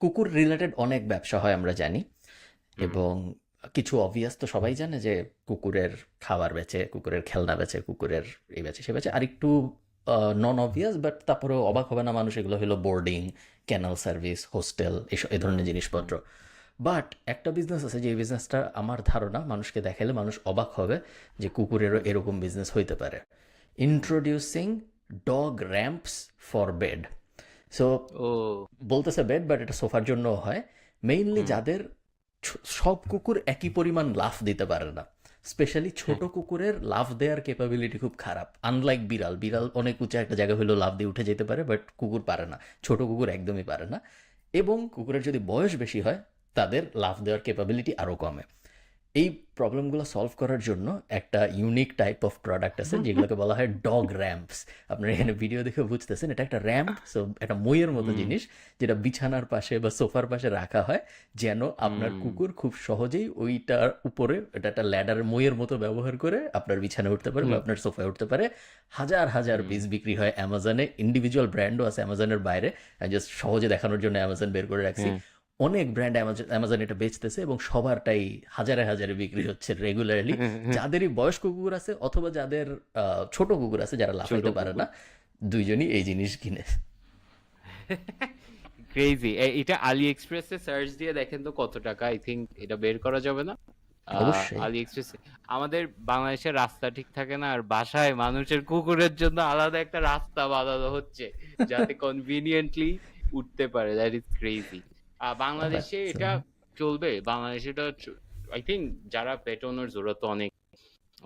কুকুর রিলেটেড অনেক ব্যবসা হয় আমরা জানি, হুম এবং কিছু অবভিয়াস তো সবাই জানে যে কুকুরের খাবার বেচে, কুকুরের খেলনা বেচে, কুকুরের এই বেচে সে বেচে। আর একটু নন অবভিয়াস বাট তারপরেও অবাক হবে না মানুষ, এগুলো হলো বোর্ডিং, ক্যানেল সার্ভিস, হোস্টেল, এসব এই হুম ধরনের হুম জিনিসপত্র। বাট একটা বিজনেস আছে যে বিজনেসটা আমার ধারণা মানুষকে দেখালে মানুষ অবাক হবে যে কুকুরেরও এরকম বিজনেস হইতে পারে। Hmm. Introducing dog ramps for bed. So ও। বলতেছে বেড, বাট এটা সোফার জন্য হয়। মেইনলি হুম যাদের সব কুকুর একই পরিমাণ লাফ দিতে পারে না, স্পেশালি ছোট কুকুরের লাফ দেওয়ার ক্যাপাবিলিটি খুব খারাপ। আনলাইক বিড়াল, বিড়াল অনেক উঁচা একটা জায়গা হলেও লাফ দিয়ে উঠে যেতে পারে, বাট কুকুর পারে না, ছোট কুকুর একদমই পারে না। এবং কুকুরের যদি বয়স বেশি হয় তাদের লাফ দেওয়ার ক্যাপাবিলিটি আরও কমে। এই প্রবলেমগুলো সলভ করার জন্য একটা ইউনিক টাইপ অফ প্রোডাক্ট আছে যেগুলোকে বলা হয় ডগ র্যাম্পস। আপনারা এখানে ভিডিও দেখে বুঝতেছেন এটা একটা র্যাম্প, সো একটা মইয়ের মতো হুম জিনিস, যেটা বিছানার পাশে বা সোফার পাশে রাখা হয়, যেন আপনার হুম কুকুর খুব সহজেই ওইটার উপরে, এটা একটা ল্যাডার মইয়ের মতো ব্যবহার করে আপনার বিছানায় উঠতে পারে বা হুম আপনার সোফায় উঠতে পারে। হাজার হাজার হুম পিস বিক্রি হয় অ্যামাজনে, ইন্ডিভিজুয়াল ব্র্যান্ডও আছে অ্যামাজনের বাইরে। আমি জাস্ট সহজে দেখানোর জন্য অ্যামাজন বের করে রাখছি। হুম। অনেক ব্র্যান্ড অ্যামাজন এটা বেচতেছে এবং সবারটাই হাজারে হাজারে বিক্রি হচ্ছে রেগুলারলি। যাদেরই বয়স্ক কুকুর আছে অথবা যাদের ছোট কুকুর আছে যারা ছোট লাফাইতে পারে কুকুর। না, দুইজনই এই জিনিস কিনে। ক্রেজি। এটা আলি এক্সপ্রেসে সার্চ দিয়ে দেখেন তো কত টাকা। আই থিংক এটা বের করা যাবে না। অবশ্যই। আলি এক্সপ্রেসে আমাদের বাংলাদেশের রাস্তা ঠিক থাকে না, আর বাসায় মানুষের কুকুরের জন্য আলাদা একটা রাস্তা বানানো হচ্ছে যাতে কনভিনিয়েন্টলি উঠতে পারে। That is crazy. বাংলাদেশে আচ্ছা, এটা চলবে। বাংলাদেশে এটা আই থিংক যারা পেট ওনার্স ওরা তো অনেক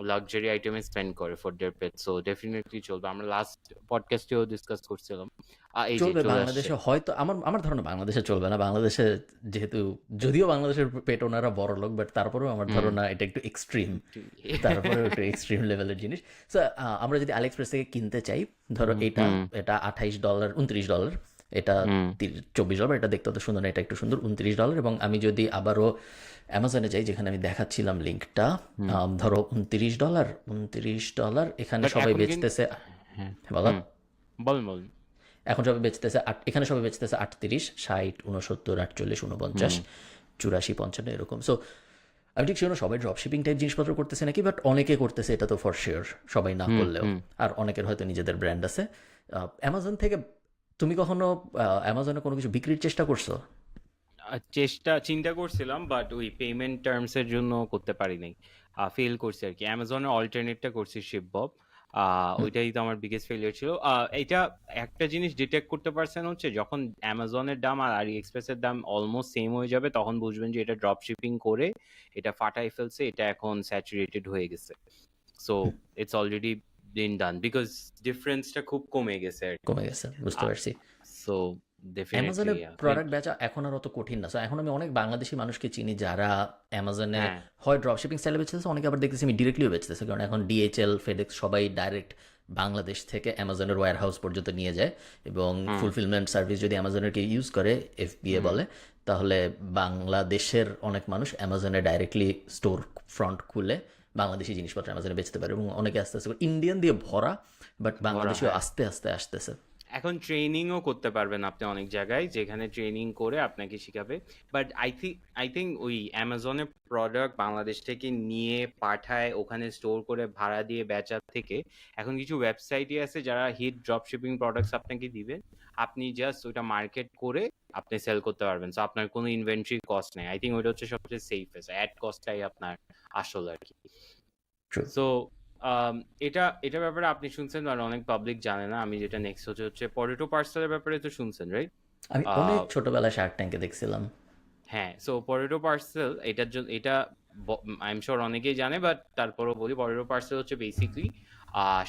লাক্সারি আইটেমে স্পেন্ড করে for their pet, so definitely চলবে। আমরা লাস্ট পডকাস্টেও ডিসকাস করছিলাম। এই যে চলবে চলে আসছে। বাংলাদেশে হয়তো, আমার আমার ধারণা বাংলাদেশে চলবে না। বাংলাদেশে যেহেতু, যদিও বাংলাদেশের পেট ওনারা বড় লোক, বাট তারপরেও আমার হুম। ধারণা এটা একটু এক্সট্রিম। তারপরেও একটু এক্সট্রিম লেভেলের জিনিস। সো আমরা যদি আলি এক্সপ্রেস থেকে কিনতে চাই, ধরো হুম এটা, হুম এটা $28, $29, এটা হুম $24, এটা দেখতে অত সুন্দর না, এটা একটু সুন্দর, $29। এবং আমি যদি আবারও অ্যামাজনে যাই যেখানে আমি দেখাচ্ছিলাম লিঙ্কটা, হুম। ধরো $29, $29 এখানে বাট সবাই এখন কিন্তু বেচতেছে। হ্যাঁ। বলো। হুম। বলেন বলেন। এখন সবাই বেচতেছে এখানে সবাই বেচতেছে 38, 60, 69, 48, 49, হুম 84, 55 এরকম। সো আমি ঠিক শিওর না সবাই ড্রপ শিপিং টাইপ জিনিসপত্র করতেছে নাকি, বাট অনেকে করতেছে, এটা তো ফর শিওর, সবাই না হুম করলেও। হুম। আর অনেকের হয়তো নিজেদের ব্র্যান্ড আছে। অ্যামাজন থেকে তুমি কখনো অ্যামাজনে কোনো কিছু বিক্রির চেষ্টা করছো? চেষ্টা চিন্তা করছিলাম, বাট ওই পেমেন্ট টার্মস এর জন্য করতে পারি নাই। ফেল করছি আর কি। অ্যামাজনের অল্টারনেটটা করছি শিপবব। হুম, ওইটাই তো আমার বিগেস্ট ফেলিয়ার ছিল। এটা একটা জিনিস ডিটেক্ট করতে পারছেন হচ্ছে যখন অ্যামাজনের দাম আর আলি এক্সপ্রেসের দাম অলমোস্ট সেম হয়ে যাবে, তখন বুঝবেন যে এটা ড্রপ শিপিং করে এটা ফাটাই ফেলছে, এটা এখন স্যাচুরেটেড হয়ে গেছে। So hmm, it's already been done because ডিফারেন্সটা খুব কমে গেছে আর কি। কমে গেছে, বুঝতে পারছি। সো ডেফিনেটলি অ্যামাজনে প্রোডাক্ট বেচা এখন আর অত কঠিন না। সো এখন আমি অনেক বাংলাদেশি মানুষকে চিনি যারা অ্যামাজনে হ্যাঁ। হয় ড্রপ শিপিং স্টাইলে বেচতেছে, অনেকে আবার দেখতেছি আমি ডিরেক্টলিও বেচতেছে, কারণ এখন ডিএইচএল, ফেডেক্স সবাই ডাইরেক্ট বাংলাদেশ থেকে অ্যামাজনের ওয়্যার হাউস পর্যন্ত নিয়ে যায়। এবং হুম ফুলফিলমেন্ট সার্ভিস যদি অ্যামাজনের কেউ ইউজ করে, এফবিএ হুম বলে, তাহলে বাংলাদেশের অনেক মানুষ অ্যামাজনে ডাইরেক্টলি স্টোর ফ্রন্ট খুলে বাংলাদেশি জিনিসপত্র অ্যামাজনে বেচতে পারে। এবং অনেকে আস্তে আস্তে ইন্ডিয়ান দিয়ে ভরা, বাট ভরা, বাংলাদেশিও হ্যাঁ। আস্তে আস্তে আসতেছে। এখন ট্রেনিংও করতে পারবেন আপনি অনেক জায়গায়, যেখানে ট্রেনিং করে আপনাকে শিখাবে। বাট আই থিঙ্ক ওই অ্যামাজনের প্রোডাক্ট বাংলাদেশ থেকে নিয়ে পাঠায় ওখানে স্টোর করে ভাড়া দিয়ে বেচার থেকে এখন কিছু ওয়েবসাইটই আছে যারা হিট ড্রপ শিপিং প্রোডাক্টস আপনাকে দিবে। আপনি জাস্ট ওইটা মার্কেট করে আপনি সেল করতে পারবেন, সো আপনার কোনো ইনভেন্টরি কস্ট নেই। আই থিঙ্ক ওইটা হচ্ছে সবচেয়ে সেফেস্ট। অ্যাড কস্টটাই আপনার আসল আর কি। ট্রু। সো এটা এটার ব্যাপারে আপনি শুনছেন আর অনেক পাবলিক জানে না। আমি যেটা নেক্সট হচ্ছে পটেটো পার্সেলের ব্যাপারে তো শুনছেন, রাইট? আমি অনেক ছোটবেলায় শার্ক ট্যাঙ্কে দেখছিলাম। হ্যাঁ, সো পটেটো পার্সেল এটার জন্য এটা আই এম শিওর অনেকেই জানে, বাট তারপরও বলি। পটেটো পার্সেল হচ্ছে বেসিকলি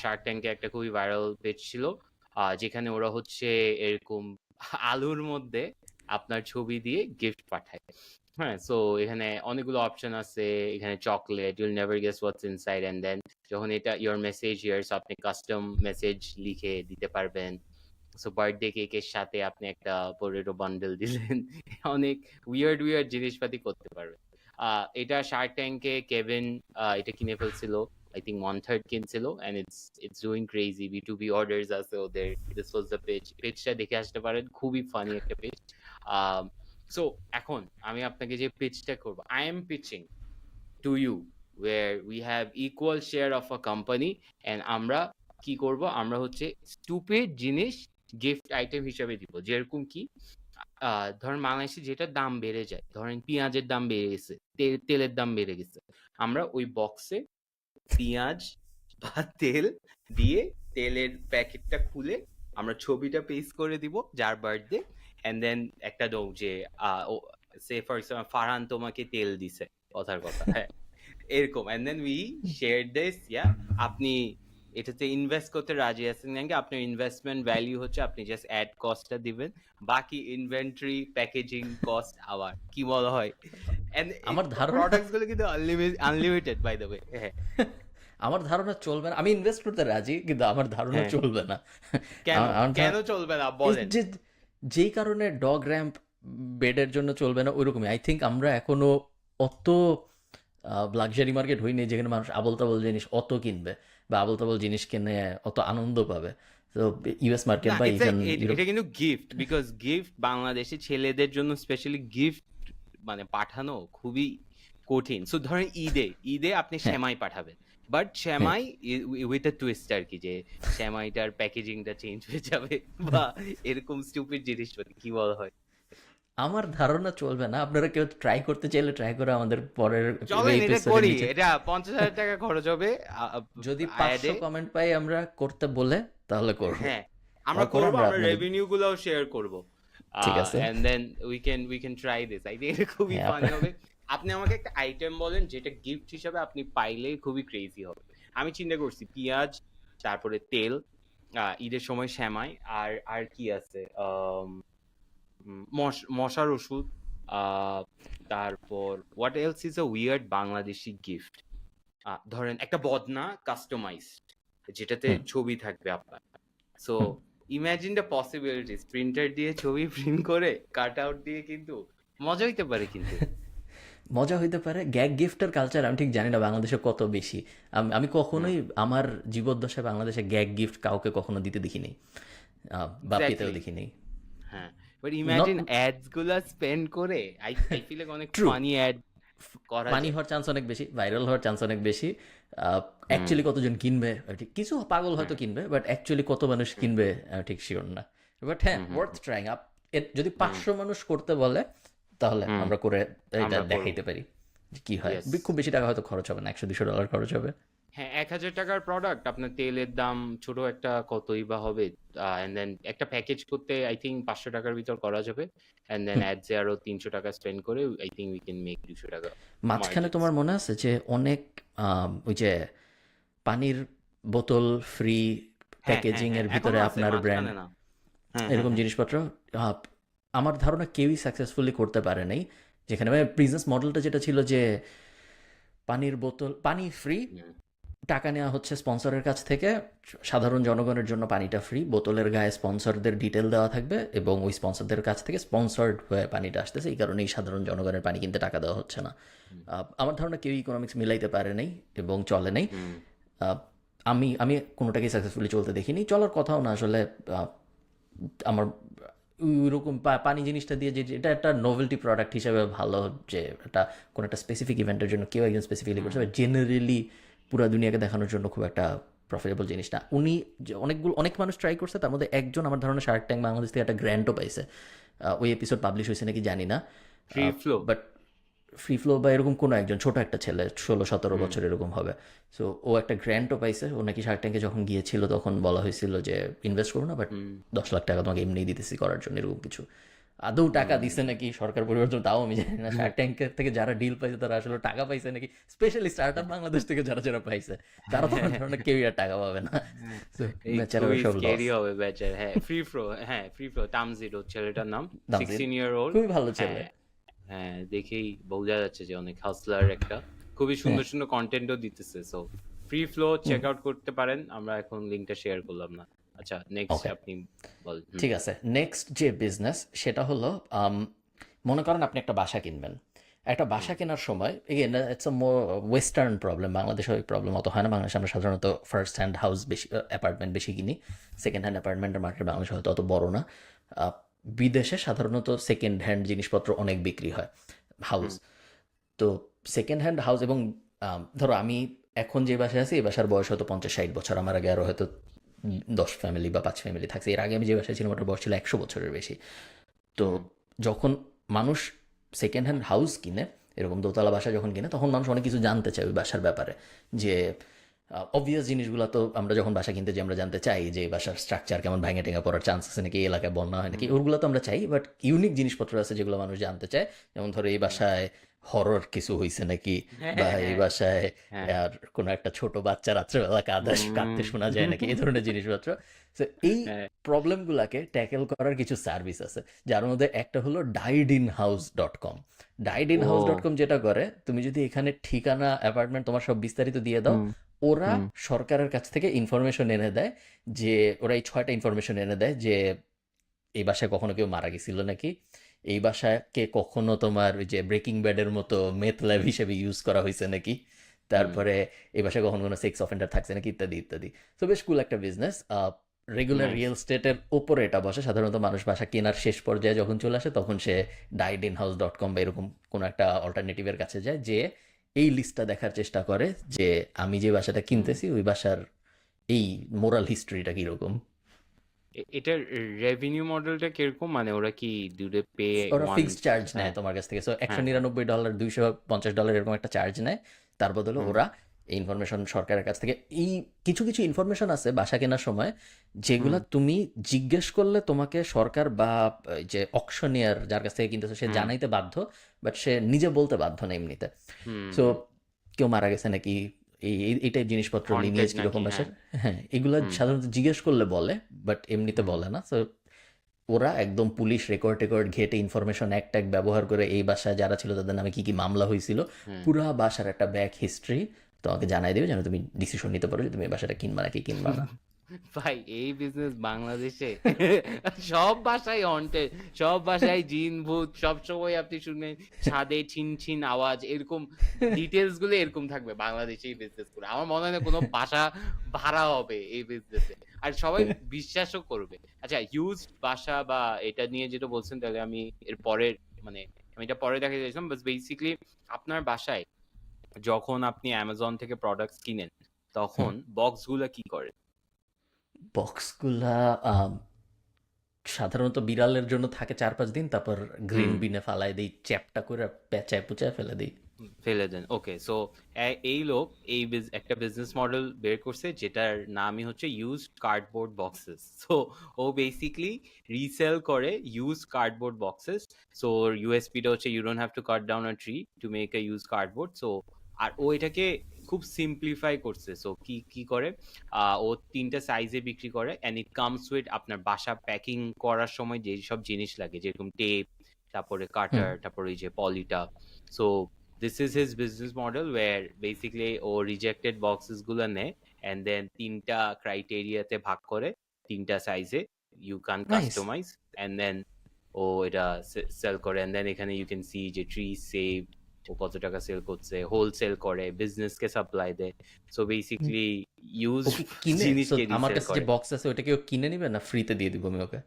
শার্ক ট্যাঙ্কে একটা খুবই ভাইরাল পেজ ছিল, যেখানে ওরা হচ্ছে এরকম আলুর মধ্যে আপনার ছবি দিয়ে গিফট পাঠায়। হ্যাঁ, সো এখানে অনেকগুলো অপশন আছে। এখানে chocolate, you'll never guess what's inside, and then যখন এটা ইওর মেসেজ হিয়ার, সো আপনি কাস্টম মেসেজ লিখে দিতে পারবেন। সো বার্থডে কেকের সাথে আপনি একটা পটেটো বান্ডেল দিলেন। অনেক উইয়ার্ড উইয়ার্ড জিনিসপাতি করতে পারবেন। এটা শার্ক ট্যাঙ্কে কেভিন এটা কিনে ফেলছিল। আই থিঙ্ক 1/3 কিনছিল, and it's doing crazy. B2B orders আছে ওদের। This was the page. পেজটা দেখে আসতে পারেন, খুবই ফানি একটা পেজ। সো এখন আমি আপনাকে যে পিচটা করব, I am pitching to you where we have equal share of a company and আমরা কি করব, আমরা হচ্ছে স্টুপিড জিনিস গিফট আইটেম হিসেবে দিব। যেরকম কি ধরেন বাংলাদেশে যেটা দাম বেড়ে যায়, ধরেন পেঁয়াজের দাম বেড়ে গেছে, তেলের দাম বেড়ে গেছে, আমরা ওই বক্সে পেঁয়াজ বা তেল দিয়ে তেলের প্যাকেটটা খুলে আমরা ছবিটা পেস্ট করে দিব যার বার্থডে, এন্ড দেন একটা দৌ যে সে ফর এক্সাম্পল ফারহান তোমাকে তেল দিছে, কথার কথা, হ্যাঁ এরকম, and then we share this, yeah আপনি এটাতে ইনভেস্ট করতে রাজি আছেন নাকি? আপনার ইনভেস্টমেন্ট ভ্যালু হচ্ছে আপনি জাস্ট অ্যাড কস্টটা দিবেন, বাকি ইনভেন্টরি প্যাকেজিং কস্ট আবার কি বলা হয়, এন্ড আমার ধারণা প্রোডাক্টস গুলো কিন্তু আনলিমিটেড বাই দ্য ওয়ে। হ্যাঁ আমার ধারণা চলবে না, আমি ইনভেস্ট করতে রাজি, কিন্তু আমার ধারণা হ্যাঁ চলবে না। কেন আমার কেন ধারণা চলবে না এই বলেন? যে যেই কারণে ডগ র্যাম্প বেডের জন্য চলবে না ওইরকমই আই থিঙ্ক আমরা এখনো অত লাক্সারি মার্কেট হইনি যেখানে মানুষ আবল তাবল জিনিস অত কিনবে বা আবল তাবল জিনিস কিনে অত আনন্দ পাবে। তো ইউএস মার্কেট না, বা ইভেন এটা কিন্তু গিফট, বিকজ গিফট বাংলাদেশে ছেলেদের জন্য স্পেশালি গিফট মানে পাঠানো খুবই কঠিন। সো ধরেন ঈদে আপনি হ্যাঁ সেমাই পাঠাবেন, বাট হ্যাঁ সেমাই উইথ আ টুইস্ট আর কি, যে সেমাইটার প্যাকেজিংটা চেঞ্জ হয়ে যাবে বা এরকম স্টুপিড জিনিসপাতি কি বলা হয়। আমার ধারণা চলবে না। আপনারা কেউ ট্রাই করতে চাইলে ট্রাই করে আমাদের পরের চলেন এটা এপিসোডের করি, নিচে এটা 50,000 টাকা খরচ হবে যদি অ্যাডে। 500 কমেন্ট পাই আমরা করতে বলে তাহলে করবো। হ্যাঁ আমরা আমরা করে করবো, আমরা আমরা আপনাদের রেভিনিউ গুলোও শেয়ার করবো, ঠিক আছে। And then we can try this. I think এটা খুবই হ্যাঁ ফানি আপনার হবে। আপনি আমাকে একটা আইটেম বলেন যেটা গিফট হিসাবে আপনি পাইলে খুবই ক্রেজি হবে। আমি চিন্তা করছি পেঁয়াজ, তারপরে তেল, ঈদের সময় সেমাই, আর আর কি আছে, মশার ওষুধ, আহ, তারপর what else is a weird Bangladeshi gift, ধরেন একটা বদনা কাস্টমাইজড যেটাতে হুম ছবি থাকবে আপনার। So hmm imagine the possibilities, printer দিয়ে ছবি প্রিন্ট করে কাট আউট দিয়ে, কিন্তু মজা হইতে পারে কিন্তু। মজা হইতে পারে। গ্যাগ গিফটের কালচার আমি ঠিক জানি না বাংলাদেশে কত বেশি। আমি হুম কখনোই আমার জীবদ্দশায় বাংলাদেশে গ্যাগ গিফট কাউকে কখনো দিতে দেখিনি, বা পেতেও এক্স্যাক্টলি, দেখিনি। হ্যাঁ বাট নট ইমাজিন অ্যাডস গুলা স্পেন্ড করে, আই আই ফিল লাইক অনেক ট্রু, ফানি অ্যাড করা পানি যায়। হওয়ার চান্স অনেক বেশি, ভাইরাল হওয়ার চান্স অনেক বেশি। হুম অ্যাকচুয়ালি কতজন কিনবে ঠিক কিছু পাগল হয়তো হুম কিনবে, বাট অ্যাকচুয়ালি কত মানুষ হুম কিনবে ঠিক শিওর না। বাট হ্যাঁ হুম হুম ওয়ার্থ ট্রাইং আপ। যদি হুম 500 মানুষ করতে বলে তাহলে হুম, আমরা করে এটা আমরা করবো, দেখাইতে পারি যে কি হয়। ইয়েস। খুব বেশি টাকা হয়তো খরচ হবে না, $100-200 খরচ হবে। হ্যাঁ 1,000 টাকার প্রোডাক্ট, আপনার তেলের দাম ছোট একটা কতই বা হবে, এন্ড দেন একটা প্যাকেজ করতে আই থিঙ্ক 500 টাকার ভিতর করা যাবে, এন্ড দেন হুম। অ্যাডসে আরো 300 টাকা স্পেন্ড করে I think we can make 200 টাকা মাঝখানে মার্জিনস। তোমার মনে আছে যে অনেক ওই যে পানির বোতল ফ্রি হ্যাঁ হ্যাঁ প্যাকেজিং হ্যাঁ এর ভিতরে এখনো আছে, আপনার ব্র্যান্ড, মাঝখানে না। হ্যাঁ হ্যাঁ এরকম হ্যাঁ জিনিসপত্র আহ, আমার ধারণা কেউই সাকসেসফুলি করতে পারে নাই। যেখানে বিজনেস মডেলটা যেটা ছিল যে পানির বোতল পানি ফ্রি, হুম টাকা নেওয়া হচ্ছে স্পন্সরের কাছ থেকে, সাধারণ জনগণের জন্য পানিটা ফ্রি, বোতলের গায়ে স্পন্সরদের ডিটেল দেওয়া থাকবে এবং ওই স্পন্সরদের কাছ থেকে স্পন্সর্ড হয়ে পানিটা আসতেছে, এই কারণেই সাধারণ জনগণের পানি কিনতে টাকা দেওয়া হচ্ছে না। হুম আমার ধারণা কেউ ইকোনমিক্স মিলাইতে পারে নাই এবং চলে নাই। হুম আহ, আমি আমি কোনোটাকেই সাকসেসফুলি চলতে দেখিনি, চলার কথাও না আসলে। আহ, আমার ওইরকম পানি জিনিসটা দিয়ে যে এটা একটা নোভেলটি প্রোডাক্ট হিসেবে ভালো, যে এটা কোনো একটা স্পেসিফিক ইভেন্টের জন্য কেউ একজন স্পেসিফিকলি করছে, জেনারেলি পুরো দুনিয়াকে দেখানোর জন্য খুব একটা প্রফিটেবল জিনিস না। উনি অনেক মানুষ ট্রাই করছে, তার মধ্যে একজন আমার ধারণা শার্ক ট্যাঙ্ক বাংলাদেশ থেকে একটা গ্র্যান্টও পাইছে। ওই এপিসোড পাবলিশ হয়েছে নাকি জানি না, free flow. But free flow বা এরকম কোনো একজন ছোট একটা ছেলে 16-17 হুম বছর এরকম হবে। সো ও একটা গ্র্যান্টও পাইছে। ও নাকি শার্ক ট্যাঙ্কে যখন গিয়েছিল তখন বলা হয়েছিল যে ইনভেস্ট করো না, বাট হুম 10 লাখ টাকা তোমাকে এমনি দিতেছি করার জন্য, এরকম কিছু। আদৌ টাকা হুম দিছে নাকি সরকার পরিবর্তন তাও আমি জানি না। শার্ক ট্যাঙ্কের থেকে যারা ডিল পাইছে তারা আসলে টাকা পাইছে নাকি, স্পেশালি স্টার্ট আপ বাংলাদেশ থেকে যারা যারা পাইছে তারা তো আমার ধারণা কেউই আর টাকা পাবে না। হ্যাঁ, সো এই বেচারারা খুবই সব লস। স্কেরি হবে বেচার। হ্যাঁ ফ্রি ফ্লো, হ্যাঁ ফ্রি ফ্লো, তামজিদ ওর ছেলেটার নাম, দামজিদ 16-year-old। খুবই ভালো ছেলে। হ্যাঁ হ্যাঁ দেখেই বোঝা যাচ্ছে যে অনেক হাসলার একটা, খুবই হ্যাঁ সুন্দর সুন্দর কন্টেন্টও দিতেছে। সো ফ্রি ফ্লো হুম চেক আউট করতে পারেন, আমরা এখন লিঙ্কটা শেয়ার করলাম না। আচ্ছা নেক্সট ওকে আপনি বলেন। ঠিক আছে। নেক্সট যে বিজনেস সেটা হলো মনে করেন আপনি একটা বাসা কিনবেন। একটা হুম বাসা কেনার সময় again it's a more western problem, বাংলাদেশে ওই প্রবলেম অত হয় না। বাংলাদেশে আমরা সাধারণত ফার্স্ট হ্যান্ড হাউস বেশি, অ্যাপার্টমেন্ট বেশি কিনি। সেকেন্ড হ্যান্ড অ্যাপার্টমেন্টের মার্কেট বাংলাদেশে হয়তো অত বড় না। বিদেশে সাধারণত সেকেন্ড হ্যান্ড জিনিসপত্র অনেক বিক্রি হয়, হাউস। হুম তো সেকেন্ড হ্যান্ড হাউস, এবং ধরো আমি এখন যে বাসায় আছি এই বাসার বয়স হয়তো 50-60 বছর, আমার আগে আরও হয়তো 10 ফ্যামিলি বা 5 ফ্যামিলি থাকছে। এর আগে আমি যে বাসায় ছিলাম ওটার বয়স ছিল 100 বছরের বেশি। তো হুম যখন মানুষ সেকেন্ড হ্যান্ড হাউস কিনে, এরকম দোতলা বাসা যখন কিনে, তখন মানুষ অনেক কিছু জানতে চায় ওই বাসার ব্যাপারে। যে অবভিয়াস জিনিসগুলো তো আমরা যখন বাসা কিনতে যাই আমরা জানতে চাই যে বাসার স্ট্রাকচার কেমন, ভেঙে টেঙে পড়ার চান্স আছে নাকি, এই এলাকায় বন্যা হয় নাকি, হুম ওগুলো তো আমরা চাই। বাট ইউনিক জিনিসপত্র আছে যেগুলো মানুষ জানতে চায়, যেমন ধরো এই হুম। বাসায় হরর কিছু হয়েছে নাকি, হ্যাঁ বা হ্যাঁ এই হ্যাঁ বাসায় হ্যাঁ। আর কোনো একটা ছোট বাচ্চা রাত্রেবেলা হুম কাঁদতে শোনা যায় নাকি, এই ধরনের জিনিসপত্র। তো এই হ্যাঁ। প্রবলেমগুলোকে ট্যাকেল করার কিছু সার্ভিস আছে, যার মধ্যে একটা হলো diedinhouse.com। ও diedinhouse.com যেটা করে, তুমি যদি এখানে ঠিকানা, অ্যাপার্টমেন্ট, তোমার সব বিস্তারিত দিয়ে দাও, হুম ওরা হুম সরকারের কাছ থেকে ইনফরমেশন এনে দেয়। যে ওরা এই 6টা ইনফরমেশন এনে দেয় যে এই বাসায় কখনো কেউ মারা গেছিল নাকি, এই বাসাকে কখনো তোমার ওই যে ব্রেকিং ব্যাডের মতো মেথ ল্যাব হিসেবে ইউজ করা হয়েছে নাকি, হুম তারপরে এই বাসায় কখনো কোনো সেক্স অফেন্ডার থাকছে নাকি, ইত্যাদি ইত্যাদি। তো বেশ কুল একটা বিজনেস। Regular nice. রিয়েল স্টেটের ওপরে এটা বসে। সাধারণত মানুষ বাসা কেনার শেষ পর্যায়ে যখন চলে আসে তখন সে diedinhouse.com বা এরকম কোনো একটা অল্টারনেটিভের কাছে যায়, যে এই লিস্টটা দেখার চেষ্টা করে যে আমি যে বাসাটা হুম কিনতেছি ওই বাসার এই মোরাল হিস্ট্রিটা কীরকম। এটার রেভিনিউ মডেলটা কিরকম, মানে ওরা কি ডু দে পে ওরা ফিক্সড ওয়ান্স? চার্জ নেয় হ্যাঁ তোমার কাছ থেকে। সো হ্যাঁ হ্যাঁ। $199, $250 এরকম একটা চার্জ নেয়। তার বদলে হুম ওরা এই ইনফরমেশন সরকারের কাছ থেকে, এই কিছু কিছু ইনফরমেশন আছে বাসা কেনার সময় হুম যেগুলা তুমি জিজ্ঞেস করলে তোমাকে সরকার বা এই যে অকশনিয়ার যার কাছ থেকে কিনতেছো সে হুম জানাইতে বাধ্য, বাট সে নিজে বলতে বাধ্য না এমনিতে। হুম সো হুম। কেউ মারা গেছে নাকি, এই টাইপ জিনিসপত্র, হন্টেড লিনিয়েজ নাকি, কীরকম হ্যাঁ। বাসার, হ্যাঁ, এগুলা হুম সাধারণত জিজ্ঞেস করলে বলে, বাট এমনিতে হুম বলে না। সো ওরা একদম পুলিশ রেকর্ড টেকর্ড ঘেটে ইনফরমেশন এক ট্যাগ ব্যবহার করে এই বাসায় যারা ছিল তাদের নামে কি কি মামলা হয়েছিল, হুম। পুরা বাসার একটা ব্যাক হিস্ট্রি তোমাকে জানাই দেবে, যেন তুমি ডিসিশন নিতে পারো যে তুমি এই বাসাটা কিনবা নাকি কিনবা না। ভাই এই বিজনেস বাংলাদেশে সব বাসায় হন্টেড, সব বাসায় জিন ভূত, সব সময় আপনি শুনবেন ছাদে ছিন ছিন আওয়াজ, এরকম ডিটেলস গুলো এরকম থাকবে বাংলাদেশে এই বিজনেস করে। আমার মনে হয় না কোনো বাসা ভাড়া হবে এই বিজনেসে, আর সবাই বিশ্বাসও করবে। আচ্ছা, ইউজড বাসা বা এটা নিয়ে যেটা বলছেন, তাহলে আমি এর পরের, মানে আমি এটা পরে দেখা যাইছিলাম, বাট বেসিক্যালি আপনার বাসায় যখন আপনি অ্যামাজন থেকে প্রোডাক্টস কিনেন তখন বক্সগুলা কি করে? বক্সগুলা সাধারণত বিড়ালের জন্য থাকে 4-5 দিন, তারপর গ্রিন হুম বিনে ফালাই দিই, চ্যাপটা করে পেঁচায় পুচায় ফেলে দিই। ফেলে দেন। ওকে, সো এই লোক এই একটা বিজনেস মডেল বের করছে যেটার নামই হচ্ছে ইউজড কার্ডবোর্ড বক্সেস। সো ও বেসিক্যালি রিসেল করে ইউজড কার্ডবোর্ড বক্সেস। সো ইউএসপিটা হচ্ছে you don't have to cut down a tree to make a use cardboard. So আর ও এটাকে খুব সিম্পলিফাই করছে। সো কি কি করে, ও 3টা সাইজে বিক্রি করে, এন্ড ইট কামস উইথ আপনার বাসা প্যাকিং করার সময় যে সব জিনিস লাগে, যেরকম টেপ, তারপরে হুম, কাটার, তারপরে এই যে পলিটা। So this is his business model where basically ও rejected boxes গুলো নেয় and then 3টা ক্রাইটেরিয়াতে ভাগ করে, 3টা সাইজে you can nice. customize, and then ও এটা সেল করে, and then এখানে you can see যে ট্রি সেভ, ও কত টাকা সেল করছে, হোলসেল করে, বিজনেস কে সাপ্লাই দেয়। সো বেসিক্যালি ও ইউজ কি কিনে? সো জিনিসকে আমার রিসেল কাছে যে করে। বক্স আছে ওটা কি ও কিনে নিবে না ফ্রিতে দিয়ে দিব আমি ওকে?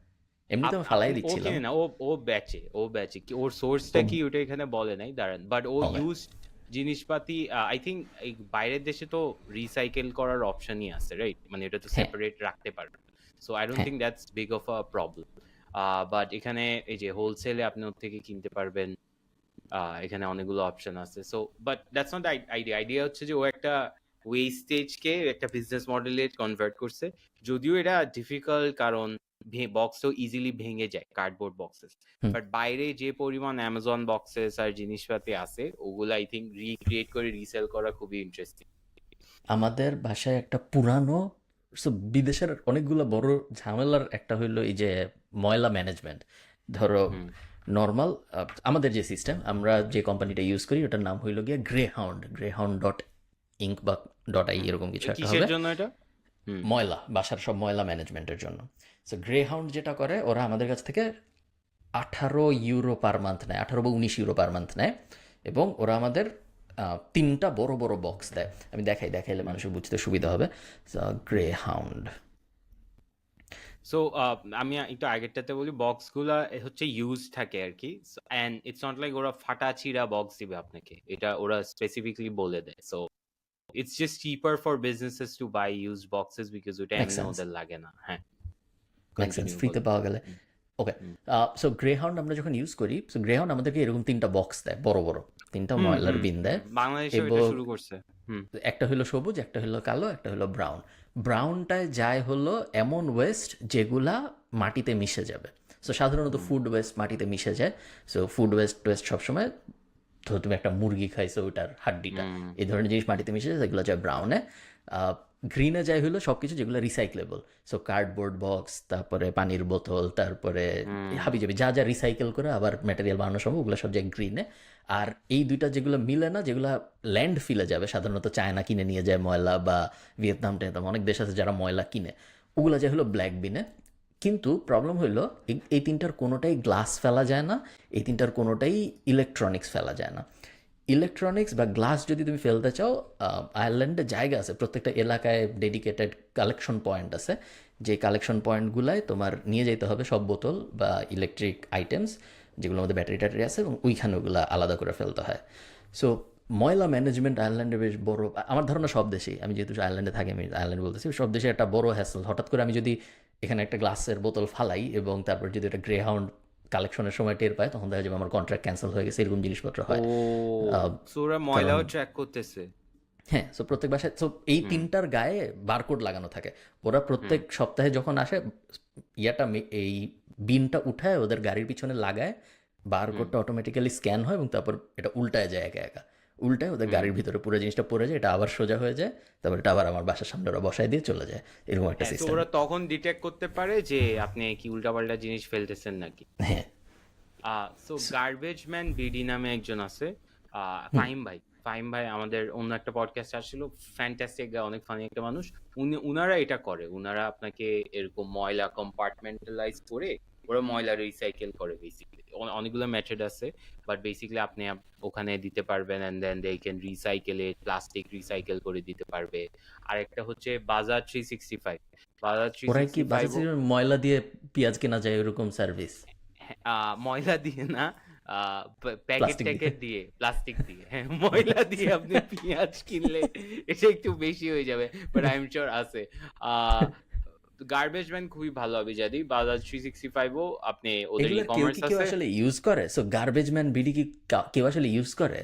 এমনিতে আমি ফালাই আপনি ও দিচ্ছিলাম। কিনে না, ও বেচে, কি ওর সোর্সটা ও, কি ওটা এখানে বলে নাই, দাঁড়ান, বাট ও ওকে, ইউজ জিনিসপাতি, আই থিঙ্ক এই বাইরের দেশে তো রিসাইকেল করার অপশনই আছে, রাইট? মানে এটা তো হ্যাঁ, সেপারেট রাখতে পারবেন। সো আই ডোন্ট হ্যাঁ। Think that's big of a problem. But এখানে এই যে হোলসেলে আপনি ওর থেকে কিনতে পারবেন, এখানে অনেকগুলো অপশন আছে। So but that's not the idea. Idea হচ্ছে যে ও একটা ওয়েস্টেজকে একটা বিজনেস মডেলে কনভার্ট করছে। যদিও এটা ডিফিকাল্ট, কারণ বক্স তো ইজিলি ভেঙে যায়, কার্ডবোর্ড বক্সেস। হুম। বাট বাইরে যে পরিমাণ অ্যামাজন বক্সেস আর জিনিসপাতি আছে, ওগুলো আই থিঙ্ক রিক্রিয়েট করে রিসেল করা খুবই ইন্টারেস্টিং। আমাদের বাসায় একটা পুরানো, সো বিদেশের অনেকগুলো বড় ঝামেলার একটা হইলো এই যে ময়লা ম্যানেজমেন্ট। ধরো হুম নর্মাল আমাদের যে সিস্টেম, আমরা যে কোম্পানিটা ইউজ করি ওটার নাম হইলো গিয়ে গ্রেহাউন্ড বা .আই হুম। এরকম কিছু একটা কিসের হবে। জন্য এটা? হুম ময়লা, বাসার সব ময়লা ম্যানেজমেন্টের জন্য। সো গ্রেহাউন্ড যেটা করে, ওরা আমাদের কাছ থেকে 18 ইউরো পার মান্থ নেয়, 18 বা 19 ইউরো পার মান্থ নেয়, এবং ওরা আমাদের 3টা বড় বড় বক্স দেয়। আমি দেখাইলে হুম মানুষের বুঝতে সুবিধা হবে। গ্রে হাউন্ড, সো আমি একটু আগেরটাতে বলি, বক্সগুলা হচ্ছে ইউজ থাকে আর কি, এন্ড ইটস নট লাইক ওরা ফাটা ছিঁড়া বক্স দিবে আপনাকে, এটা ওরা স্পেসিফিকলি বলে দেয়। So it's just cheaper for businesses to buy use boxes, because ওটা মেক এমনি সেন্স, ওদের লাগে না। হ্যাঁ, মেক সেন্স, কন্টিনিউ ফ্রিতে বলেন। পাওয়া গেলে। হুম, ওকে, হুম, সো গ্রে হাউন্ড আমরা যখন ইউজ করি, সো গ্রে হাউন্ড আমাদেরকে এরকম 3টা বক্স দেয়, বড় বড় 3টা হুম, ময়লার হুম, বিন হুম। দেয়। বাংলাদেশেও এটা এবং শুরু করছে। হুম, একটা হলো সবুজ, একটা হলো কালো, একটা হলো ব্রাউন। ব্রাউনটায় যায় হলো এমন ওয়েস্ট যেগুলা মাটিতে মিশে যাবে। সো সাধারণত হুম, ফুড ওয়েস্ট মাটিতে মিশে যায়। সো ফুড ওয়েস্ট সবসময়, তো তুমি একটা মুরগি খাইছো ওটার হাড্ডিটা, হুম, এই ধরনের জিনিস মাটিতে মিশে যায়, সেগুলো যায় ব্রাউনে। গ্রিনে যায় হলো সব কিছু যেগুলো রিসাইকেলেবল। সো কার্ডবোর্ড বক্স, তারপরে পানির বোতল, তারপরে হুম, হাবিজাবি যা যা রিসাইকেল করে আবার ম্যাটেরিয়াল বানানো সম্ভব, ওগুলো সব যায় গ্রিনে। আর এই দুইটা যেগুলো মিলে না, যেগুলো ল্যান্ড ফিলে যাবে, সাধারণত চায়না কিনে নিয়ে যায় ময়লা, বা ভিয়েতনাম টেতনাম অনেক দেশ আছে যারা ময়লা কিনে, ওগুলো যায় হলো ব্ল্যাক বিনে। কিন্তু প্রবলেম হইলো এই 3টার কোনোটাই গ্লাস ফেলা যায় না, এই 3টার কোনোটাই ইলেকট্রনিক্স ফেলা যায় না। ইলেকট্রনিক্স বা গ্লাস যদি তুমি ফেলতে চাও, আয়ারল্যান্ডে জায়গা আছে, প্রত্যেকটা এলাকায় ডেডিকেটেড কালেকশন পয়েন্ট আছে, যে কালেকশন পয়েন্টগুলায় তোমার নিয়ে যেতে হবে সব বোতল বা ইলেকট্রিক আইটেমস যেগুলোর মধ্যে ব্যাটারি ট্যাটারি আছে, এবং ওইখানে ওগুলো আলাদা করে ফেলতে হয়। সো ময়লা ম্যানেজমেন্ট আয়ারল্যান্ডে বেশ বড়, আমার ধারণা সব দেশেই, আমি যেহেতু আয়ারল্যান্ডে থাকি আমি আয়ারল্যান্ড বলতেছি, সব দেশে একটা বড় হ্যাসেল। হঠাৎ করে আমি যদি এখানে একটা গ্লাসের বোতল ফালাই এবং তারপর যদি একটা গ্রে হাউন্ড কালেকশনের সময় টের পায়, তখন দেখা যাবে আমার কন্ট্রাক্ট ক্যান্সেল হয়ে গেছে, এরকম জিনিসপত্র ও, হয়। আহ, সো ওরা কারণ ময়লাও ট্র্যাক করতেছে। হ্যাঁ, সো প্রত্যেক বাসায়, সো এই হুম, 3টার গায়ে বারকোড লাগানো থাকে। ওরা হুম, প্রত্যেক সপ্তাহে যখন আসে, এই বিনটা উঠায় ওদের গাড়ির পিছনে লাগায়, হুম, বারকোডটা অটোমেটিক্যালি স্ক্যান হয় এবং তারপর এটা উল্টায় যায় একা একা, উল্টায় ওদের হুম। গাড়ির ভিতরে পুরো জিনিসটা পড়ে যায়, এটা আবার সোজা হয়ে যায়, তারপর এটা আবার আমার বাসার সামনে ওরা বসায় দিয়ে চলে যায়, এরকম একটা হ্যাঁ, তো সিস্টেম। ওরা তখন ডিটেক্ট করতে পারে যে আপনি কি উল্টাপাল্টা জিনিস ফেলতেছেন নাকি। হ্যাঁ। সো গার্বেজ ম্যান বিডি নামে একজন আছে, ফাহিম ভাই। ফাহিম ভাই আমাদের অন্য একটা পডকাস্ট আসছিল, ফ্যান্টাস্টিক, অনেক ফানি একটা মানুষ। উনারা এটা করে, উনারা আপনাকে এরকম ময়লা কম্পার্টমেন্টালাইজ করে ওরা ময়লা রিসাইকেল করে বেসিক্যালি। অনেকগুলো মেথড আছে, বাট বেসিক্যালি আপনি ওখানে দিতে পারবেন, and then they can recycle it, plastic recycle করে দিতে পারবে। আর একটা হচ্ছে বাজার 365। বাজার থ্রি ওরাই কি সিক্সটি ফাইভ বাসে ময়লা দিয়ে পেঁয়াজ কেনা যায় এরকম সার্ভিস? ময়লা দিয়ে না, প্যাকেট প্লাস্টিক দিয়ে? ট্যাকেট দিয়ে, প্লাস্টিক দিয়ে। হ্যাঁ, ময়লা দিয়ে আচ্ছা। আপনি পেঁয়াজ কিনলে এটা একটু বেশি হয়ে যাবে, বাট আই এম শিওর আছে। গার্বেজ ম্যান খুবই ভালো হবে, যদি বাজাজ 365ও আপনি ওদের ই এগুলোর কেউ কমার্স কি কেউ আছে। আসলে ইউজ করে? সো গার্বেজ ম্যান বিডি কি কেউ আসলে ইউজ করে?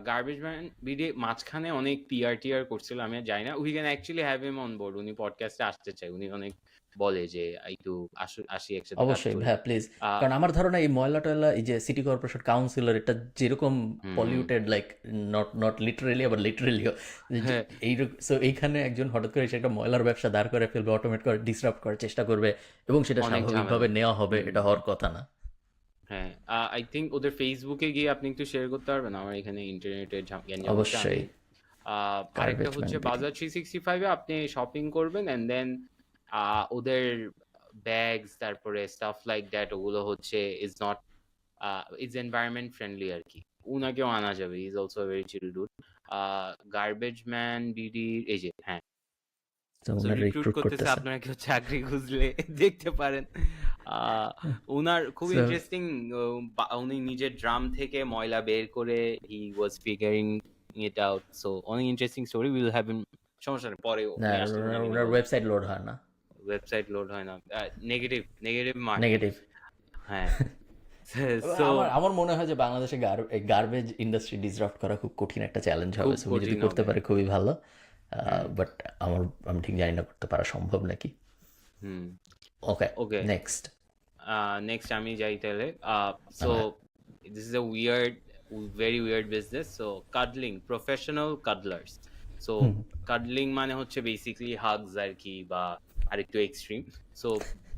গার্বেজ ম্যান ভিডিও মাঝখানে অনেক পিআর টিআর করছিল, আমি আর জানি না। We can actually have him on board, উনি পডকাস্টে আসতে চাই, উনি অনেক বলে যে একটু আসি একসাথে কাজ অবশ্যই করি। ভাইয়া, প্লিজ। আহ, কারণ আমার ধারণা এই ময়লা টয়লা, এই যে সিটি কর্পোরেশন কাউন্সিলর, এটা যেরকম hmm, polluted, like not not literally আবার লিটারেলিও, হ্যাঁ, এই, সো এইখানে একজন হঠাৎ করে এসে একটা ময়লার ব্যবসা দাঁড় করে ফেলবে, অটোমেট করে ডিসরাপ্ট করার চেষ্টা করবে, এবং সেটা অনেক ঝামেলা। স্বাভাবিকভাবে নেওয়া হবে, হুম, এটা হওয়ার কথা না। হ্যাঁ, আই থিঙ্ক ওদের ফেসবুকে গিয়ে আপনি একটু শেয়ার করতে পারবেন, আমার এখানে ইন্টারনেটের গ্যাঞ্জাম হচ্ছে। আমি অবশ্যই। আরেকটা গার্বেজ ম্যান হচ্ছে বিডি। বাজার 365-এ আপনি শপিং করবেন, এন্ড দেন ওদের ব্যাগস, তারপরে স্টাফ লাইক দ্যাট, ওগুলো হচ্ছে is not is environment friendly আর কি। উনাকেও আনা যাবে, is also very chill dude. Garbage man BD, এই যে, হ্যাঁ, তো সো ওনারা রিক্রুট রিক্রুট করতেছে, করতেছে। আপনারা কেউ চাকরি খুঁজলে দেখতে পারেন। আহ, উনার খুব সো ইন্টারেস্টিং। উনি নিজের ড্রাম থেকে ময়লা বের করে হি ওয়াজ ফিগারিং ইট আউট, সো অনেক ইন্টারেস্টিং স্টোরি। উইল হ্যাভ হিম, সমস্যা নেই, পরেও না, উনি আসলে উনাকে ওনার বলবো। ওয়েবসাইট লোড হয় না। ওয়েবসাইট লোড হয় না, নেগেটিভ নেগেটিভ মার্কেটিং। নেগেটিভ। হ্যাঁ, সো আমার আমার মনে হয় যে বাংলাদেশে গার্বেজ ইন্ডাস্ট্রি ডিসরাপ্ট করা খুব কঠিন একটা চ্যালেঞ্জ হবে। খুব সো উনি যদি কঠিন করতে হবে। পারে খুবই ভালো, হুম, বাট আমি ঠিক জানি না করতে পারা সম্ভব নাকি। হুম, ওকে, ওকে। নেক্সট। নেক্সট আমি যাই তাহলে। So this is a weird, very weird business. So cuddling, professional cuddlers. So cuddling মানে হচ্ছে বেসিক্যালি হাগস আর কি, বা আরেকটু এক্সট্রিম। সো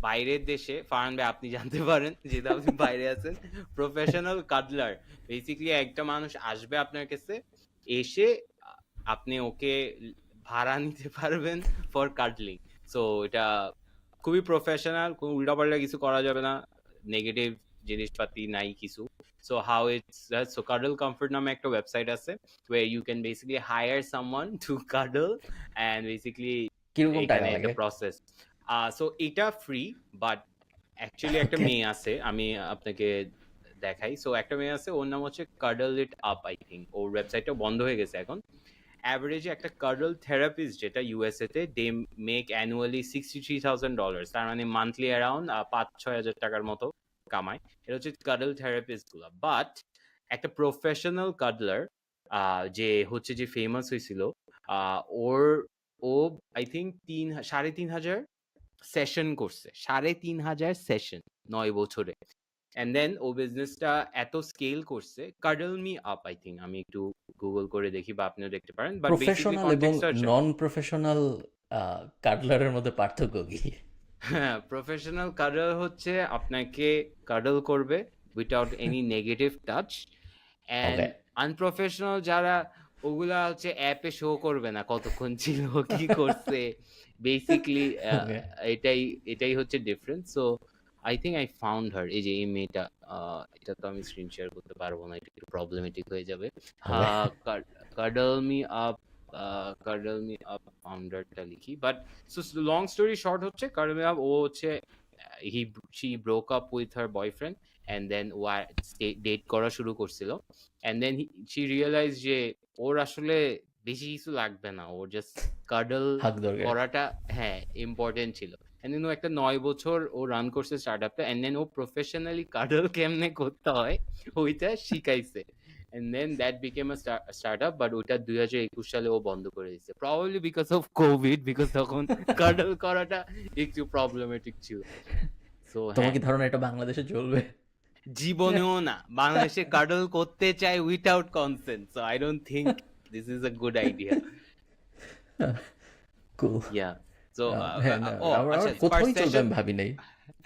বাইরের দেশে, ফারহান ভাই আপনি জানতে পারেন যেহেতু আপনি বাইরে আছেন, প্রফেশনাল কাডলার বেসিক্যালি একটা মানুষ আসবে আপনার কাছে, এসে আপনি ওকে ভাড়া নিতে পারবেন ফর কাডলিং। সো এটা খুবই প্রফেশনাল, কোনো উল্টাপাল্টা কিছু করা যাবে না, নেগেটিভ জিনিসপাতি নাই কিছু। So how it's, so cuddle comfort নামে একটা ওয়েবসাইট আছে, where you can basically hire someone to cuddle, and basically কিরকম টাকা এখানে একটা লাগে? প্রসেস। সো এটা ফ্রি, বাট অ্যাকচুয়ালি একটা ওকে মেয়ে আছে, আমি আপনাকে দেখাই। সো একটা মেয়ে আছে, ওর নাম হচ্ছে কার্ডল ইট আপ, আই থিঙ্ক। ওর ওয়েবসাইটটা বন্ধ হয়ে গেছে এখন। অ্যাভারেজে একটা কার্ডল থেরাপিস্ট, যেটা ইউএসএ তে, দে মেক অ্যানুয়ালি $63,000, তার মানে মান্থলি অ্যারাউন্ড 5-6 হাজার টাকার মতো কামায়। এটা হচ্ছে কার্ডল থেরাপিস্ট গুলা। বাট একটা প্রফেশনাল কাডলার, যে হচ্ছে যে ফেমাস হয়েছিল, ওর ও আই থিঙ্ক 3,500 সেশন করছে, 3,500 সেশন 9 বছরে। অ্যান্ড দেন ও বিজনেসটা এত স্কেল করছে, cuddle me up, I think. আমি একটু গুগল করে দেখি, বা আপনিও দেখতে পারেন, বাট বেসিকলি প্রফেশনাল এবং কন্টেক্সট হচ্ছে, নন প্রফেশনাল কাটলারের মধ্যে পার্থক্য কি? হ্যাঁ, প্রফেশনাল কাডল হচ্ছে আপনাকে কাডল করবে without any negative touch, and okay unprofessional যারা, ওগুলা হচ্ছে অ্যাপে শো করবে না কতক্ষণ ছিল, কি করছে, বেসিকলি। ওকে এটাই এটাই হচ্ছে difference. So I think I found her, এই যে এই মেয়েটা। এটা তো আমি স্ক্রিন শেয়ার করতে পারবো না, এটা একটু প্রবলেমেটিক হয়ে যাবে। Okay cuddle me up, cuddle me up ফাউন্ডারটা লিখি। But so long story short হচ্ছে, কাডল মি আপ, ও হচ্ছে he she broke up with her boyfriend, and then ও ডেট করা শুরু করছিল, অ্যান্ড দেন শি রিয়েলাইজ যে ওর আসলে বেশি কিছু লাগবে না, ওর জাস্ট কাডল হাক দরকার করাটা, হ্যাঁ, ইম্পর্টেন্ট ছিল। অ্যান্ড দেন ও একটা 9 বছর ও রান করছে স্টার্ট আপটা, অ্যান্ড দেন ও প্রফেশনালি কাডল কেমনে করতে হয় ওইটা শিখাইছে। And then that became a start up, but ওইটা 2021 সালে ও বন্ধ করে দিচ্ছে, probably because of COVID, because তখন কাডল করাটা একটু প্রবলেমেটিক ছিল। সো তোমার হ্যাঁ, কি ধারণা এটা বাংলাদেশে চলবে? জীবনেও না, বাংলাদেশে কাডল করতে চাই without consent, so I don't think this is a good idea. Cool yeah. So হ্যাঁ না ও আমার আচ্ছা, পার কোথাওই চলবে সেশন, আমি ভাবি নাই।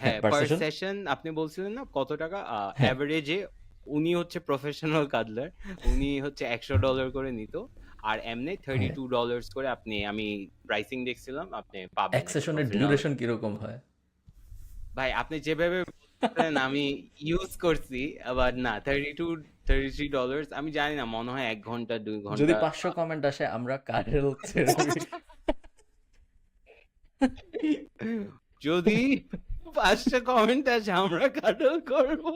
হ্যাঁ হ্যাঁ, পার পার সেশন সেশন আপনি বলছিলেন না কত টাকা হ্যাঁ অ্যাভারেজে। উনি হচ্ছে প্রফেশনাল কাডলার, উনি হচ্ছে $100 করে নিত, আর এমনি হ্যাঁ $32 করে আপনি, আমি প্রাইসিং দেখছিলাম, আপনি পাবেন এক একটা সেশনের প্রফেশনাল। ডিউরেশন কিরকম হয়? ভাই আপনি যেভাবে বলছেন, আমি ইউজ করছি, আবার না, $32-33, আমি জানি না, মনে হয় 1 ঘন্টা 2 ঘন্টা। যদি 500 কমেন্ট আসে আমরা কারেল থেরাপি যদি 5টা কমেন্ট আসে, আমরা কাডল করবো।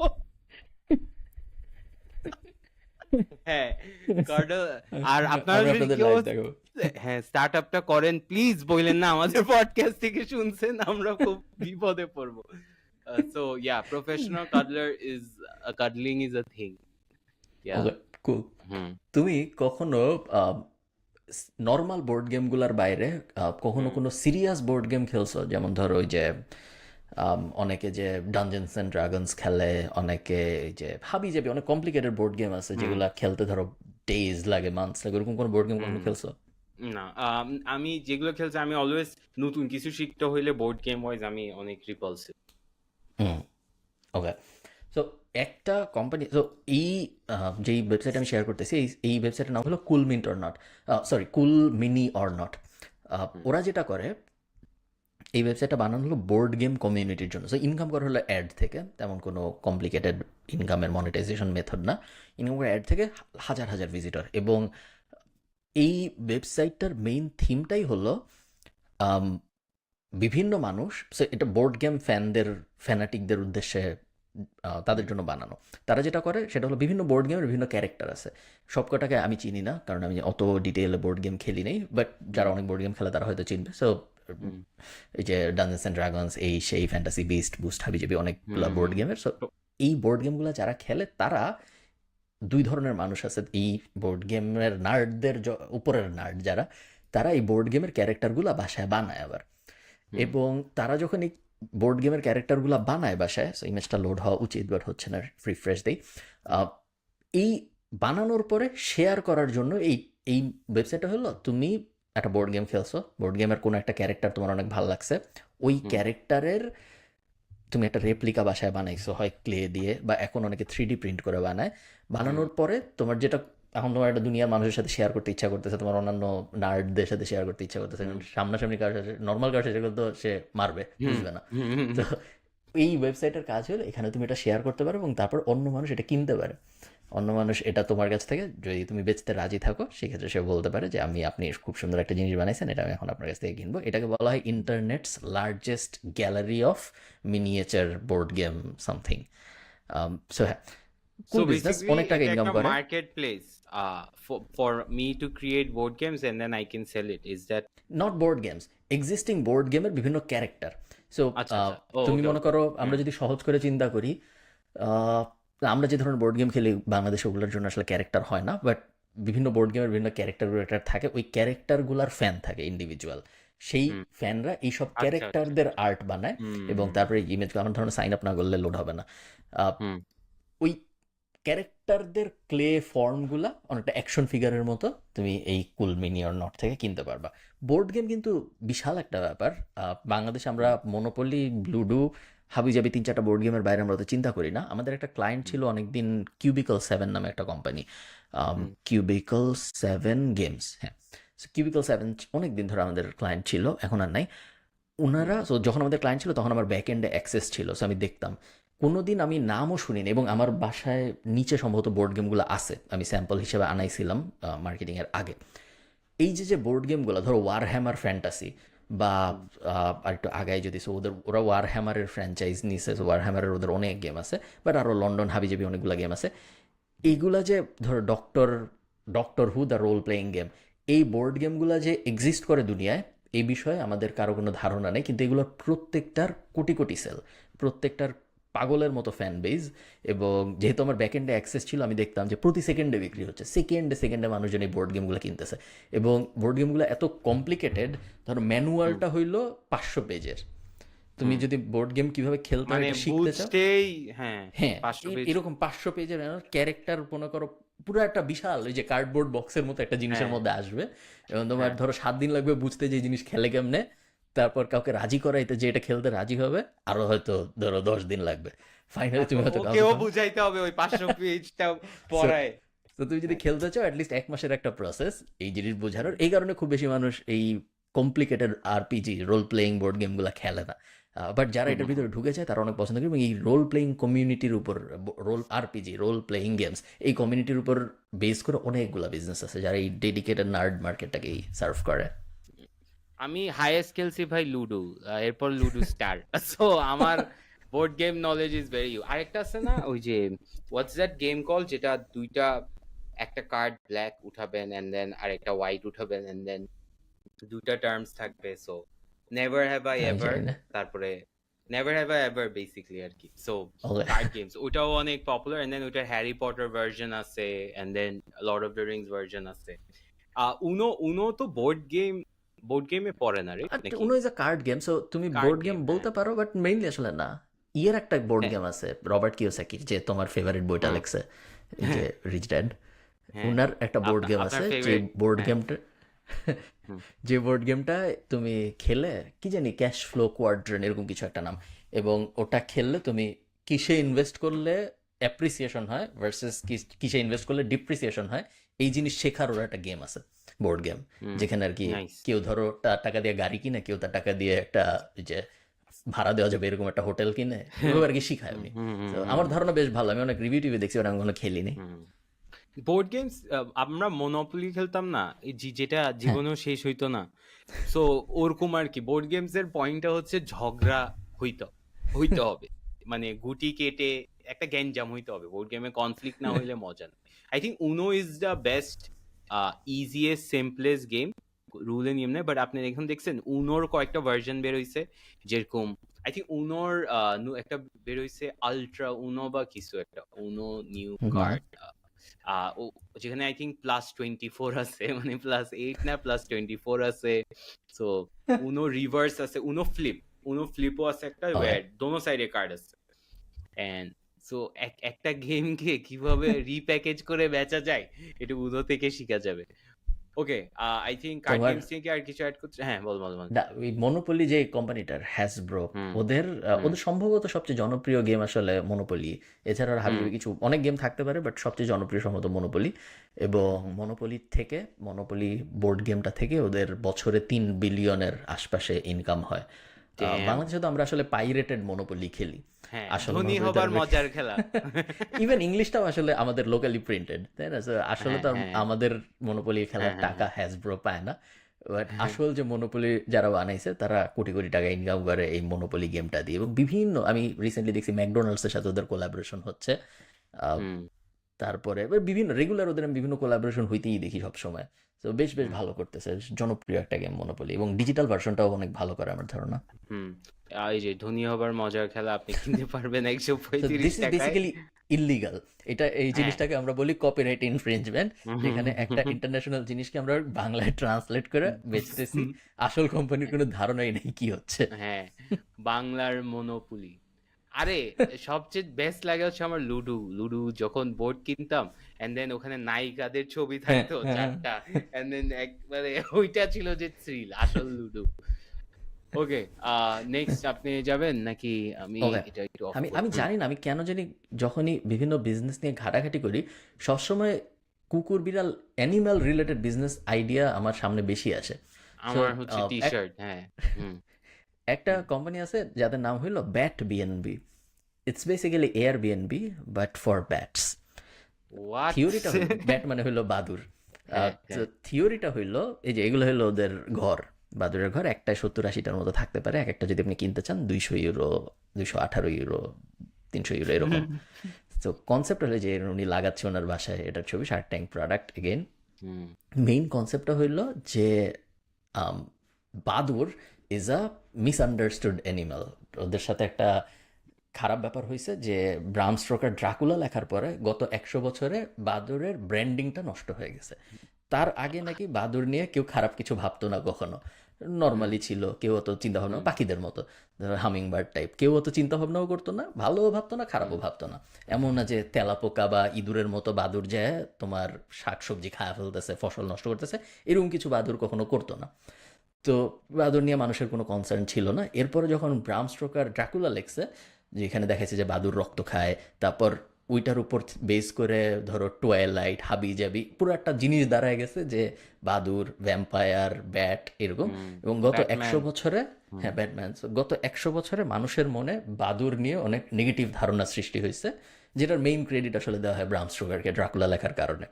হ্যাঁ, কাডল। আর আপনারা আমি যদি আপনাদের কেউ, লাইভ দেখাবো। হ্যাঁ, স্টার্ট আপটা করেন, প্লিজ বললেন না আমাদের পডকাস্ট থেকে শুনছেন, আমরা খুব বিপদে পড়বো। So yeah, professional cuddler is, cuddling is a thing. Yeah. Okay cool hmm তুমি কখনো নর্মাল বোর্ড গেমগুলোর বাইরে কখনো হুম কোনো সিরিয়াস বোর্ড গেম খেলছো? যেমন ধরো ওই যে অনেকে যে ডানজেন্স অ্যান্ড ড্রাগনস খেলে, অনেকে এই যে হাবি জাবি অনেক কমপ্লিকেটেড বোর্ড গেম আছে হুম যেগুলা খেলতে ধরো ডেজ লাগে, মান্থস লাগে, ওরকম কোনো বোর্ড গেম হুম। কখনো খেলছো? না, আমি যেগুলো খেলছি, আমি অলওয়েজ নতুন কিছু শিখতে হইলে বোর্ড গেম ওয়াইজ আমি অনেক রিপালসিভ। হুম ওকে সো একটা কোম্পানি, তো এই যেই ওয়েবসাইট আমি শেয়ার করতেছি এই ওয়েবসাইটের নাম হলো cool mint or not, sorry cool mini or not. Hmm ওরা যেটা করে, এই ওয়েবসাইটটা বানানো হলো বোর্ড গেম কমিউনিটির জন্য। সো ইনকাম করা হলো অ্যাড থেকে, তেমন কোনো কমপ্লিকেটেড ইনকামের মনিটাইজেশন মেথড না। ইনকাম করে অ্যাড থেকে, হাজার হাজার ভিজিটর। এবং এই ওয়েবসাইটটার মেইন থিমটাই হলো আম, বিভিন্ন মানুষ, so এটা বোর্ড গেম ফ্যানাটিকদের উদ্দেশ্যে তাদের হুম জন্য বানানো। তারা যেটা করে সেটা হলো বিভিন্ন বোর্ড গেমের বিভিন্ন ক্যারেক্টার আছে। সবকটাকে আমি চিনি না, কারণ আমি অত ডিটেইলে বোর্ড গেম খেলি নেই, বাট যারা হুম অনেক বোর্ড গেম খেলে তারা হয়তো চিনবে। সো হুম এই যে ডানজেন্স অ্যান্ড ড্রাগনস, এই সেই ফ্যান্টাসি বিস্ট বুস্ট হাবিজাবি অনেকগুলো হুম বোর্ড গেমের। সো তো- এই বোর্ড গেমগুলো যারা খেলে তারা দুই ধরনের মানুষ আছে। এই বোর্ড গেমের নার্ডদের উপরের নার্ড যারা, তারা এই বোর্ড গেমের ক্যারেক্টারগুলো বাসায় বানায় আবার। হুম এবং তারা যখন এই বোর্ড গেমের ক্যারেক্টারগুলো বানায় বাসায়, সো ইমেজটা লোড হওয়া উচিত বাট হচ্ছে না, রিফ্রেশ দেই। আহ, এই বানানোর পরে শেয়ার করার জন্য এই এই ওয়েবসাইটটা হলো, তুমি একটা বোর্ড গেম খেলছো, বোর্ড গেমের কোনো একটা ক্যারেক্টার তোমার অনেক ভালো লাগছে, ওই হুম ক্যারেক্টারের তুমি একটা রেপ্লিকা বাসায় বানাইছো, হয় ক্লে দিয়ে বা এখন অনেকে 3D প্রিন্ট করে বানায়। হুম বানানোর পরে তোমার যেটা এখন তোমার একটা দুনিয়ার মানুষের সাথে শেয়ার করতে ইচ্ছা করতেছে, তোমার অন্যান্য নার্ডদের সাথে শেয়ার করতে ইচ্ছা করতেছে, কারণ হুম সামনাসামনি কারোর সাথে, নর্মাল কারোর সাথে সেগুলো তো সে মারবে, হুম বুঝবে না। হুম হুম তো এই ওয়েবসাইটের কাজ হলো এখানে তুমি এটা শেয়ার করতে পারো এবং তারপর অন্য মানুষ এটা কিনতে পারে। অন্য মানুষ এটা তোমার কাছ থেকে যদি তুমি বেচতে রাজি থাকো সেক্ষেত্রে সে বলতে পারে যে আপনি খুব সুন্দর একটা জিনিস বানাইছেন, এটা আমি এখন আপনার কাছ থেকে কিনবো। এটাকে বলা হয় internet's largest gallery of miniature board game something. So হ্যাঁ, সো কুল বিজনেস, বেসিক্যালি অনেক টাকা এটা ইনকাম একটা করে। Market place for me to create board games and then I can sell it, is that? Not board games, existing board গেমের বিভিন্ন character. So আচ্ছা আচ্ছা, ও তুমি ওকে মনে ওকে। করো, আমরা হুম যদি সহজ করে চিন্তা করি, আহ, আমরা যে ধরনের বোর্ড গেম খেলি বাংলাদেশে ওগুলোর জন্য আসলে ক্যারেক্টার হয় না, বাট বিভিন্ন বোর্ড গেমের বিভিন্ন ক্যারেক্টার থাকে, ওই ক্যারেক্টারগুলার ফ্যান থাকে ইন্ডিভিজুয়াল। সেই হুম। ফ্যানরা এইসব আচ্ছা আচ্ছা ক্যারেক্টারদের আচ্ছা। আর্ট বানায় এবং হুম তারপরে ইমেজ, আমার ধরনের সাইন আপ না করলে লোড হবে না। আহ, হুম ওই ক্যারেক্টারদের ক্লে ফর্মগুলা অনেকটা অ্যাকশন ফিগারের মতো তুমি এই কুল মিনি অর নট থেকে কিনতে পারবা। বোর্ড গেম কিন্তু বিশাল একটা ব্যাপার। বাংলাদেশে আমরা হুম মনোপলি, লুডো, হাবিজাবি 3-4টা বোর্ড গেমের বাইরে আমরা তো চিন্তা করি না। আমাদের একটা ক্লায়েন্ট হুম ছিল অনেকদিন, কিউবিকল 7 নামে একটা কোম্পানি। হুম কিউবিকল 7 গেমস, হ্যাঁ। কিউবিকল 7 অনেক দিন ধরে আমাদের ক্লায়েন্ট ছিল, এখন আর নাই। হুম উনারা, সো যখন আমাদের ক্লায়েন্ট ছিল তখন আমার ব্যাক এন্ডে অ্যাক্সেস ছিল, সো আমি দেখতাম। কোনোদিন আমি নামও শুনিনি, এবং আমার বাসায় নিচে সম্ভবত বোর্ড গেমগুলো আছে, আমি স্যাম্পল হিসেবে আনাইছিলাম মার্কেটিংয়ের আগে। এই যে বোর্ড গেমগুলো, ধরো ওয়ার হ্যামার ফ্যান্টাসি বা হুম আর একটু আগায় যদি, সো ওরা ওয়ার হ্যামারের ফ্র্যাঞ্চাইজ নিছে, সো ওয়ার হ্যামারের ওদের অনেক গেম আছে, বাট আরও লন্ডন হাবিজাবি অনেকগুলো গেম আছে। এইগুলা যে ধরো doctor Doctor Who the role playing game, এই বোর্ড গেমগুলো যে এক্সিস্ট করে দুনিয়ায়, এই বিষয়ে আমাদের কারো কোনো ধারণা নেই, কিন্তু এগুলোর প্রত্যেকটার কোটি কোটি সেল, প্রত্যেকটার পাগলের মতো ফ্যান বেজ। এবং যেহেতু আমার ব্যাকএন্ডে অ্যাক্সেস ছিল, আমি দেখতাম যে প্রতি সেকেন্ডে বিক্রি হচ্ছে, সেকেন্ডে সেকেন্ডে মানুষজন এই বোর্ড গেমগুলো কিনতেছে। এবং বোর্ড গেমগুলো এত কমপ্লিকেটেড, ধরো হুম ম্যানুয়ালটা হইলো 500 পেজের। তুমি হুম। যদি বোর্ড গেম কীভাবে খেলতে হয় মানে এটা শিখতে চাও, বুঝতেই, হ্যাঁ, হ্যাঁ, 500 পেজ। এরকম 500 পেজের ক্যারেক্টার মনে করো, পুরো একটা বিশাল ওই যে কার্ডবোর্ড বক্সের মতো একটা জিনিসের হ্যাঁ মধ্যে আসবে, এবং তোমার হ্যাঁ। ধরো 7 দিন লাগবে বুঝতে যে এই জিনিস খেলে কেমনে, তারপর কাউকে রাজি করাইতে যে এটা খেলতে রাজি হবে আরো হয়তো ধরো 10 দিন লাগবে, ফাইনালি তুমি তারপর হয়তো কাউকে ওকেও বুঝাইতে হবে ওই 500 পেজটা পড়ায়। তো তুমি যদি হ্যাঁ খেলতে চাও অ্যাটলিস্ট 1 মাসের একটা প্রসেস এই জিনিস বোঝানোর। এই কারণে খুব বেশি মানুষ এই complicated RPG role playing board গেমগুলো খেলে না। বাট যারা হুম এটার হুম ভিতরে ঢুকে যায় তারা অনেক পছন্দ করে, এবং এই রোল প্লেয়িং কমিউনিটির উপর, role RPG role playing games, এই কমিউনিটির উপর বেস করে অনেকগুলো বিজনেস আছে যারা এই ডেডিকেটেড নার্ড মার্কেটটাকেই সার্ভ করে। আমি হাইয়েস্ট খেলছি ভাই লুডো, এরপর লুডো স্টার। সো আমার board game knowledge is very. আরেকটা আছে না ওই যে হোয়াটস দ্যাট গেম কল, যেটা দুইটা, একটা কার্ড ব্ল্যাক উঠাবেন এন্ড দেন আরেকটা হোয়াইট উঠাবেন এন্ড দেন দুইটা টার্মস থাকবে। সো নেভার হ্যাভ আই আমি এভার, জানি না। তারপরে never have I ever basically আর কি। সো ওকে। কার্ড গেমস ওটাও অনেক পপুলার, এন্ড দেন ওটার হ্যারি পটার ভার্সন আছে, and then Lord of the Rings version আছে। উনো উনো তো বোর্ড গেমে পড়ে না রে আর নাকি? Uno is a card game, so তুমি কার্ড বোর্ড গেম গেম, হ্যাঁ বলতে পারো, বাট মেইনলি আসলে না। ইয়ের একটা বোর্ড হ্যাঁ গেম আছে রবার্ট কিওসাকির, যে তোমার ফেভারিট বইটা হুম লেখছে, এই যে হ্যাঁ রিচ ড্যাড। হ্যাঁ। উনার একটা বোর্ড আপনার গেম আপনার আছে, যে ফেভারিট, বোর্ড হ্যাঁ। গেমটা হুম যে বোর্ড গেমটা তুমি খেলে, কি জানি ক্যাশ ফ্লো কোয়াড্রেন্ট এরকম কিছু একটা নাম, এবং ওটা খেললে তুমি কিসে ইনভেস্ট করলে অ্যাপ্রিসিয়েশন হয় ভার্সেস কিসে ইনভেস্ট করলে ডিপ্রিসিয়েশন হয়, এই জিনিস শেখার ওর একটা গেম আছে, বোর্ড গেম। হুম। যেখানে আর কি নাইস। কেউ ধরো তার টাকা দিয়ে গাড়ি কিনে, কেউ তার টাকা দিয়ে একটা ওই যে ভাড়া দেওয়া যাবে এরকম একটা হোটেল কিনে, এভাবে আর কি শিখায় উনি। তো আমার ধারণা বেশ ভালো, আমি অনেক রিভিউ টিভি দেখছি, ওটা আমি কোনো খেলিনি। বোর্ড গেমস, আমরা মনোপলি খেলতাম না, এই যেটা হ্যাঁ, জীবনেও শেষ হইতো না। সো ওরকম আর কি। বোর্ড গেমস এর পয়েন্টটা হচ্ছে ঝগড়া হইতো হইতে হবে, মানে গুটি কেটে একটা গ্যাঞ্জাম হইতে হবে। বোর্ড গেমে কনফ্লিক্ট না হইলে মজা নেই। I think Uno is the best, easiest, simplest game. রুলে নিয়ম নেই, বাট আপনি এখন দেখছেন উনোর কয়েকটা ভার্সন বের হইছে, যেরকম আই থিঙ্ক উনোর একটা বের হইছে আলট্রা উনো বা কিছু একটা, উনো নিউ হুম, কার্ড, যেখানে আই থিঙ্ক +24 আছে, মানে +8 না +24 আছে। সো উনো রিভার্স আছে, উনো ফ্লিপও আছে একটা, ওকে। ওয়ার দোনো সাইডে কার্ড আছে। এন্ড সো একটা গেমকে কিভাবে রিপ্যাকেজ করে বেচা যায় এটা উনো থেকে শিখা যাবে। ওকে, আই থিঙ্ক কার্ড তোমার গেমস থেকে আর কিছু অ্যাড করতে, হ্যাঁ বল বল বল। ওই মনোপলি যে কোম্পানিটার হ্যাসব্রো, হুম ওদের হুম ওদের সম্ভবত সবচেয়ে জনপ্রিয় গেম আসলে মনোপলি। এছাড়া আর হুম হাবিজাবি কিছু অনেক গেম থাকতে পারে, বাট সবচেয়ে জনপ্রিয় সম্ভবত মনোপলি। এবং মনোপলি বোর্ড গেমটা থেকে ওদের বছরে 3 বিলিয়নের আশপাশে ইনকাম হয়। ড্যাম। বাংলাদেশে তো আমরা আসলে পাইরেটেড মনোপলি খেলি হ্যাঁ, আসল ধনী মনোপলি তো হবার মজার খেলা। ইভেন ইংলিশটাও আসলে আমাদের লোকালি প্রিন্টেড, তাই না? So, আসলে হ্যাঁ, তো হ্যাঁ, আমাদের মনোপলি হ্যাঁ, খেলার হ্যাঁ, টাকা হ্যাসব্রো পায় না, বাট হ্যাঁ, আসল যে মনোপলি যারা বানাইছে তারা কোটি কোটি টাকা ইনকাম করে এই মনোপলি গেমটা দিয়ে। এবং বিভিন্ন, আমি রিসেন্টলি দেখছি ম্যাকডোনাল্ডসের সাথে ওদের কোলাবোরেশন হচ্ছে। আহ, হুম, তারপরে এবার বিভিন্ন রেগুলার ওদের আমি বিভিন্ন কোলাবোরেশন হইতেই দেখি সবসময়। তো বেশ বেশ হুম, ভালো করতেছে, জনপ্রিয় একটা গেম মনোপলি, এবং ডিজিটাল ভার্সনটাও অনেক ভালো করে আমার ধারণা। হুম। এই যে ধনী হবার মজার খেলা আপনি কিনতে পারবেন একশো সো পঁয়ত্রিশ দিস ইজ টাকায় বেসিক্যালি ইললিগাল। এটা এই হ্যাঁ। জিনিসটাকে আমরা বলি কপিরাইট ইনফ্রিঞ্জমেন্ট, যেখানে একটা ইন্টারন্যাশনাল জিনিসকে আমরা বাংলায় ট্রান্সলেট করে বেচতেছি, আসল কোম্পানির কোনো ধারণাই নেই কি হচ্ছে। হ্যাঁ, বাংলার মনোপুলি। আরে সবচেয়ে বেস্ট লাগে হচ্ছে আমার লুডু। লুডু যখন বোর্ড কিনতাম এন্ড দেন ওখানে নায়িকাদের ছবি হ্যাঁ থাকতো হ্যাঁ। 4টা এন্ড দেন একবারে ওইটা ছিল যে থ্রিল আসল লুডু। ওকে, নেক্সট আপনি যাবেন নাকি আমি ওকে, এটা একটু অফ আমি করি? আমি জানি না, আমি কেন জানি যখনই বিভিন্ন বিজনেস নিয়ে ঘাটাঘাটি করি সবসময় কুকুর বিড়াল অ্যানিম্যাল রিলেটেড বিজনেস আইডিয়া আমার সামনে বেশি আসে। সো আমার হচ্ছে টি-শার্ট, হ্যাঁ। হুম, একটা কোম্পানি আছে যাদের নাম হইলো bat BNB. It's basically Airbnb but for bats. What? থিওরিটা হইল, ব্যাট মানে হইলো বাদুর। হ্যাঁ, তো হ্যাঁ। থিওরিটা হইলো এই যে এগুলো হইলো ওদের ঘর, বাদুরের ঘর একটায় 70-80টার মতো থাকতে পারে, এক একটা যদি আপনি কিনতে চান 200 ইউরো, 218 ইউরো, 300 ইউরো এরকম। তো কনসেপ্ট হলো যে উনি লাগাচ্ছে ওনার বাসায়, এটার ছবি, শার্ক ট্যাঙ্ক প্রোডাক্ট এগেইন। হুম, মেইন কনসেপ্টটা হইলো যে আম, বাদুর ইজ আ মিসআন্ডারস্টুড অ্যানিমাল। ওদের সাথে একটা খারাপ ব্যাপার হয়েছে যে ব্রাম স্ট্রোকার ড্রাকুলা লেখার পরে গত 100 বছরে বাদুরের ব্র্যান্ডিংটা নষ্ট হয়ে গেছে। তার আগে নাকি বাদুর নিয়ে কেউ খারাপ কিছু ভাবতো না কখনো, হুম, নর্মালি ছিল, কেউ অত চিন্তা ভাবনা, হুম, পাখিদের মতো, হামিং বার্ড টাইপ, কেউ অত চিন্তা ভাবনাও করতো না, ভালোও ভাবতো না, হুম, খারাপও ভাবতো না। এমন না যে তেলাপোকা বা ইঁদুরের মতো বাদুর যায় তোমার শাকসবজি খাওয়া ফেলতেছে, ফসল নষ্ট করতেছে, এরকম কিছু বাদুর কখনো করতো না। তো বাদুর নিয়ে মানুষের কোনো কনসার্ন ছিল না। এরপরে যখন ব্রাম স্ট্রোকার ড্রাকুলা লেখছে, যেখানে দেখাচ্ছে যে বাদুর রক্ত খায়, তারপর ওইটার উপর বেস করে ধরো টুয়াইলাইট, হাবি জাবি, পুরো একটা জিনিস দাঁড়ায় গেছে যে বাদুর, ভ্যাম্পায়ার, ব্যাট এরকম। হুম। এবং গত ব্যাটম্যান। 100 বছরে, হুম, হ্যাঁ ব্যাটম্যান, So, গত 100 বছরে মানুষের মনে বাদুর নিয়ে অনেক নেগেটিভ ধারণা সৃষ্টি হয়েছে, যেটার মেইন ক্রেডিট আসলে দেওয়া হয় ব্রাম স্ট্রোকারকে ড্রাকুলা লেখার কারণে।